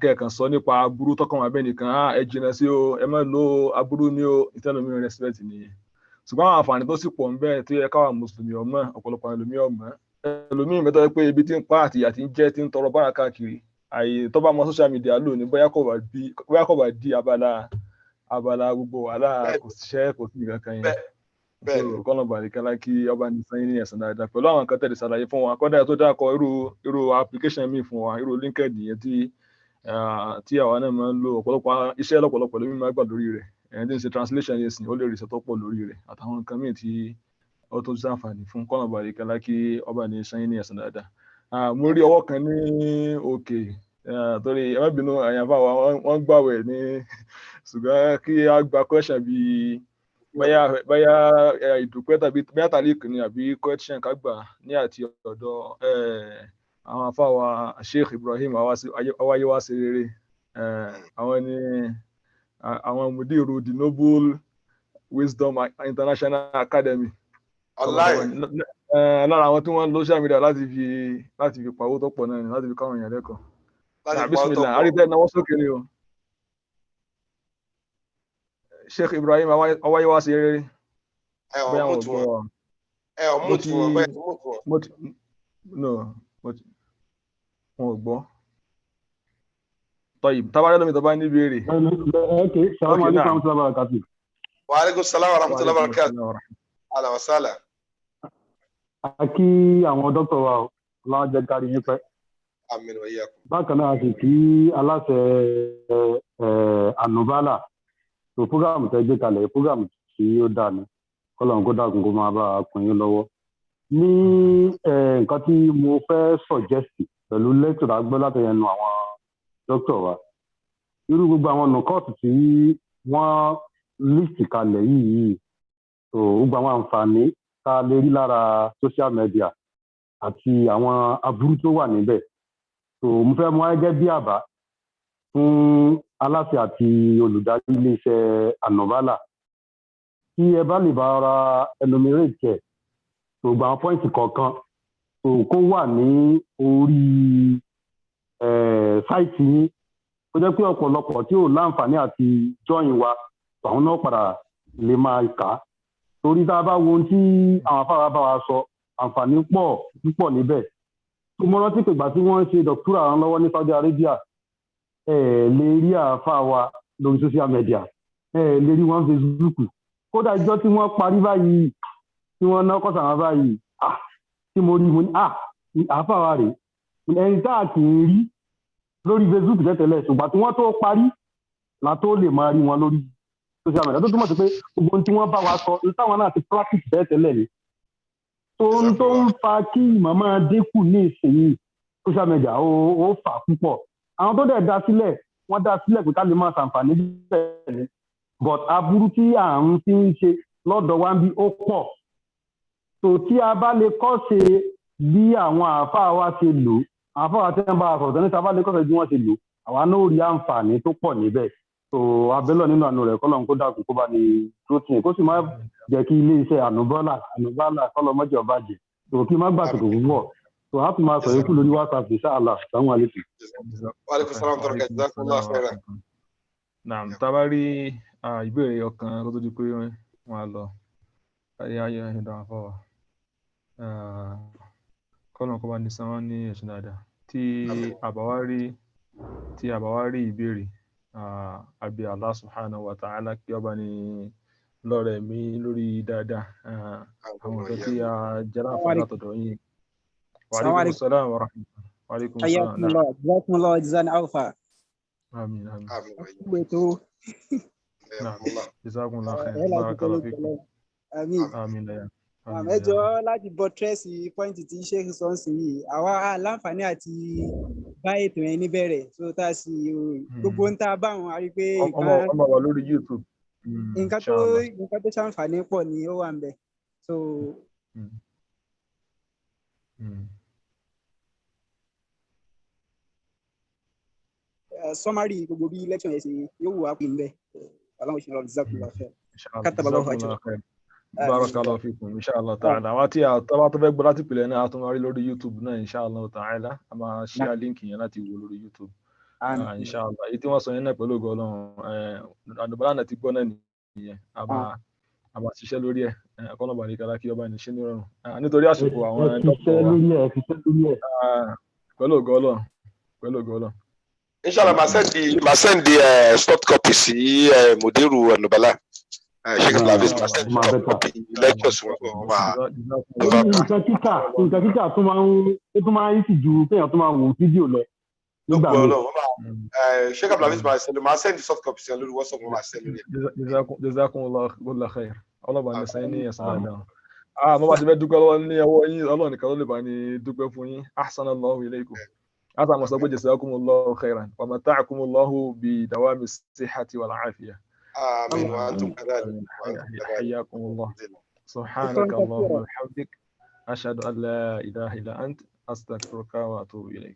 kẹ́ẹ̀kan sọ nípa aburú tọkàn wà bẹ́ẹ̀ nìkan ẹ jìnnà sí o ẹ má lo aburú ní o ìtẹ́lẹ̀ mi respect nìyẹn ṣùgbọ́n àwọn àǹfààní tó sì pọ̀ ń bẹ́ẹ̀ tó yẹ káwa mùsùlùmí ọmọ ọ̀pọ̀lọpọ̀ ẹlòmíì ọmọ ẹlòmíì mẹ́tọ́ pé ibi tí ń pa àti ìyà tí ń jẹ́ tí ń tọrọ bára káàkiri àyè tó bá mọ social media lò ní bóyá kò bá di abala gbogbo wàhálà kò ṣiṣẹ́ kò sí nǹkan kan yẹn kọ́nà bàríkálá kí ọba ní sẹ́yìn ní ẹ̀sán dáadáa pẹ̀lú àwọn nǹkan tẹ̀lé ṣàlàyé fún wa kọ́dà tó dákọ̀ irú application míì fún wa irú LinkedIn yẹn tí àwa náà máa ń lo ọ̀pọ̀lọpọ̀ iṣẹ́ lọ́pọ̀lọpọ̀ lómi máa gbà lórí rẹ̀ ẹ̀yìn tí ń ṣe translation yẹn sìn ó lè ríṣẹ́ tó pọ̀ lórí rẹ̀ àtàwọn nǹkan míì tí ó tó ṣàǹfààní fún kọ́nà bàríkálá kí ọba ní sẹ́yìn ní ẹ̀sán dáadáa. Mo rí ọwọ́ kan ní òkè torí ẹ má bínú àyànfà wa wọ́n gbàwẹ̀ ní ṣùgbọ́n kí a gba question bíi báyà ìdúpẹ́ tàbí báyà tàlíkì ni àbí question ká gbà ní àti ọ̀dọ̀ àwọn afáwa Sheikh Ibrahim awáyéwá ṣe rere àwọn ni àwọn mudiru the Noble Wisdom International Academy lára àwọn tí wọ́n lo social media láti fi pàwó tó pọ̀ náà ni láti fi káwọn èèyàn lẹ́kọ̀ọ́ bismillah àrídẹ́ náwó sókè ni o. Sheikh Ibrahim ọwáyé wá sí rere bóyá wọn ọmú tí gbọ́ wọn ọmú tí wọn bẹ́ẹ̀ ọmú tí wọn. wọn ò gbọ́ tọ́yì tábàdé lómi tó bá ní ìbéèrè. Okay, salaam alaikum wa rahmatullahi wa barakatuh. Wa alaikum salaam wa rahmatullahi wa barakatuh. Ala wa sala. A kí àwọn dókítà wa Ọlọ́run jẹ́ kárí yín pẹ́. Àmín wa iyyakum. Bákan náà a sì kí aláṣẹ Anubala tó fúgàmù tẹ́ gbé kalẹ̀ fúgàmù tí ó dà ní kọ́lọ́run kó dákun kó máa bá a pín in lọ́wọ́. Ní nǹkan tí mo fẹ́ suggest pẹ̀lú lẹ́tọ̀rọ̀ agbọ́ látẹ̀yẹnu àwọn dókítà wa irú gbogbo àwọn nùkọ́ọ̀tù tí wọ́n list kalẹ̀ yìí tó gbogbo àwọn àǹfààní tá a lè rí lára social media àti àwọn aburú tó wà níbẹ̀ tó mo fẹ́ mú gẹ́gẹ́ bí àbá fún aláṣẹ àti olùdarí iléeṣẹ́ Anubala tí ẹ bá lè bá ara enumerate ẹ̀ tó gba àwọn pọ́ìntì kọ̀ọ̀kan tó kó wà ní orí sáìtì yín ó jẹ́ pé ọ̀pọ̀lọpọ̀ tí ò láǹfààní àti jọ́yìn wa àwọn náà padà lè máa kà á torí tá a bá wo ohun tí àwọn afárá bá wa sọ àǹfààní púpọ̀ níbẹ̀ tó mọ́ rántí pé ìgbà tí wọ́n ń ṣe dọ̀kítúrà rán lọ́wọ́ ní Saudi Arabia lè rí àáfà wa lórí social media lè rí wọn Facebook kódà ìjọ tí wọ́n parí báyìí tí wọ́n ná kọ́sà wọn báyìí tí mo rí mo ní àáfà wa rèé ẹni tá a kì í rí lórí Facebook tẹ́tẹ̀lẹ̀ ṣùgbọ́n tí wọ́n tó parí la tó lè máa rí wọn lórí social media tó túmọ̀ sí pé gbogbo ohun tí wọ́n bá wa sọ táwọn náà ti practice tẹ́tẹ̀lẹ̀ ni tó ń fa kí ìmọ̀ máa dínkù ní ìsinyìí social media ó fà púpọ̀ àwọn tó dẹ̀ dá sílẹ̀ wọ́n dá sílẹ̀ pé ká lè máa ṣàǹfààní bẹ́ẹ̀ ni but aburú tí àrùn ti ń ṣe lọ́dọ̀ wa ń bí ó pọ̀ tó tí a bá lè kọ́ ṣe bí àwọn àáfàá wa ṣe lò àáfàá wa tẹ́ ń bá a sọ̀rọ̀ tẹ́ni tí a bá lè kọ́ ṣe bí wọ́n ṣe lò àwa náà rí àǹfààní tó pọ̀ níbẹ̀ tó abẹ́lọ̀ nínú àánú rẹ̀ kọ́lọ́n kó dàkú kó bá ní tó tiẹ̀ kó sì má jẹ́ kí iléeṣẹ́ Anubala kọ́lọ́ mọ́jọ́ bàjẹ́ tó kí má gbàtòkò púpọ̀ tó a tún máa sọ yókù lórí WhatsApp inshallah assalamu alaikum. Wa alaikum salaam wa rahmatullahi jazakumullahu khairan. Naam, tá bá rí ìbéèrè ọkàn kó tó di pé wọ́n á lọ ayé ìdáhùn fọwọ́ kọ́lọ́n kó bá ní san wọ́n ní ẹ̀sùn dáadáa tí àbáwá rí ìbéèrè àbí Allah subhanahu wa ta'ala kí ọba ní lọ́rẹ̀ mi lórí dáadáa àwọn ọ̀dọ́ tí a jẹ́ láǹfààní látọ̀dọ̀ yìí. Wa alaikum salaam wa rahmatullahi. Wa alaikum salaam. Jazakumullahu jazan alfa. Àmín àmín. Naam. Jazakumullahu khairan. Barakallahu fikum. Àmín. Àmín ya. Ẹ jọ̀ọ́ láti bọ́tírẹ́sì pọ́ìntì tí Sheikh sọ́ọ̀sì yìí àwa láǹfààní àti bá ètò yẹn níbẹ̀rẹ̀ tó tá a sì gbogbo ń tá a bá wọn a rí i pé ọmọ wa lórí YouTube. nǹkan tó ṣàǹfààní pọ̀ ni ó wà ń bẹ̀ so. Summary gbogbo bí lecture yẹn ṣe yóò wù wá pè ń bẹ̀ ọlọ́run ṣe lọ́ọ́ jazakumullahu khairan. Kataballahu khairan. Barakallahu fikum inshallah ta'ala àwọn tí a tó fẹ́ gbọ́ láti pìlẹ̀ náà a tún máa rí lórí YouTube náà inshallah ta'ala a máa share link yẹn láti wo lórí YouTube inshallah èyí tí wọ́n sọ yẹn náà pẹ̀lú ògo Ọlọ́run Anubala náà ti gbọ́ náà nìyẹn a máa ṣiṣẹ́ lórí ẹ̀ kọ́nà bàrí kára kí ọba ní ṣe ní rọrùn nítorí àsìkò àwọn dọ́kítọ̀ wa pẹ̀lú ògo Ọlọ́run. Inshallah máa send soft copy sí Mudiru Anubala. Sheikh Abdulaziz lectures nǹkan kíkà tó máa ń sì ju kéèyàn tó máa wo fídíò lọ nígbà míì. Sheikh Abdulaziz máa send soft copy sí lórí WhatsApp máa send lórí. Jazakumullahu khairan ọlọ́ba ní sẹ́yìn ní ẹ̀sán dáadáa. Mo bá ti fẹ́ dúpẹ́ lọ́wọ́ ní ọwọ́ yín Ọlọ́run nìkan ló lè bá ní dúpẹ́ fún yín ahsanallahu ilaykum. Àtàwọn sọ pé jazakumullahu khairan wa mata'akumullahu bi dawami sihhati wal afiyah. آمين وأنتم كذلك. حياكم الله. سبحانك اللهم وبحمدك أشهد أن لا إله إلا أنت أستغفرك وأتوب إليك.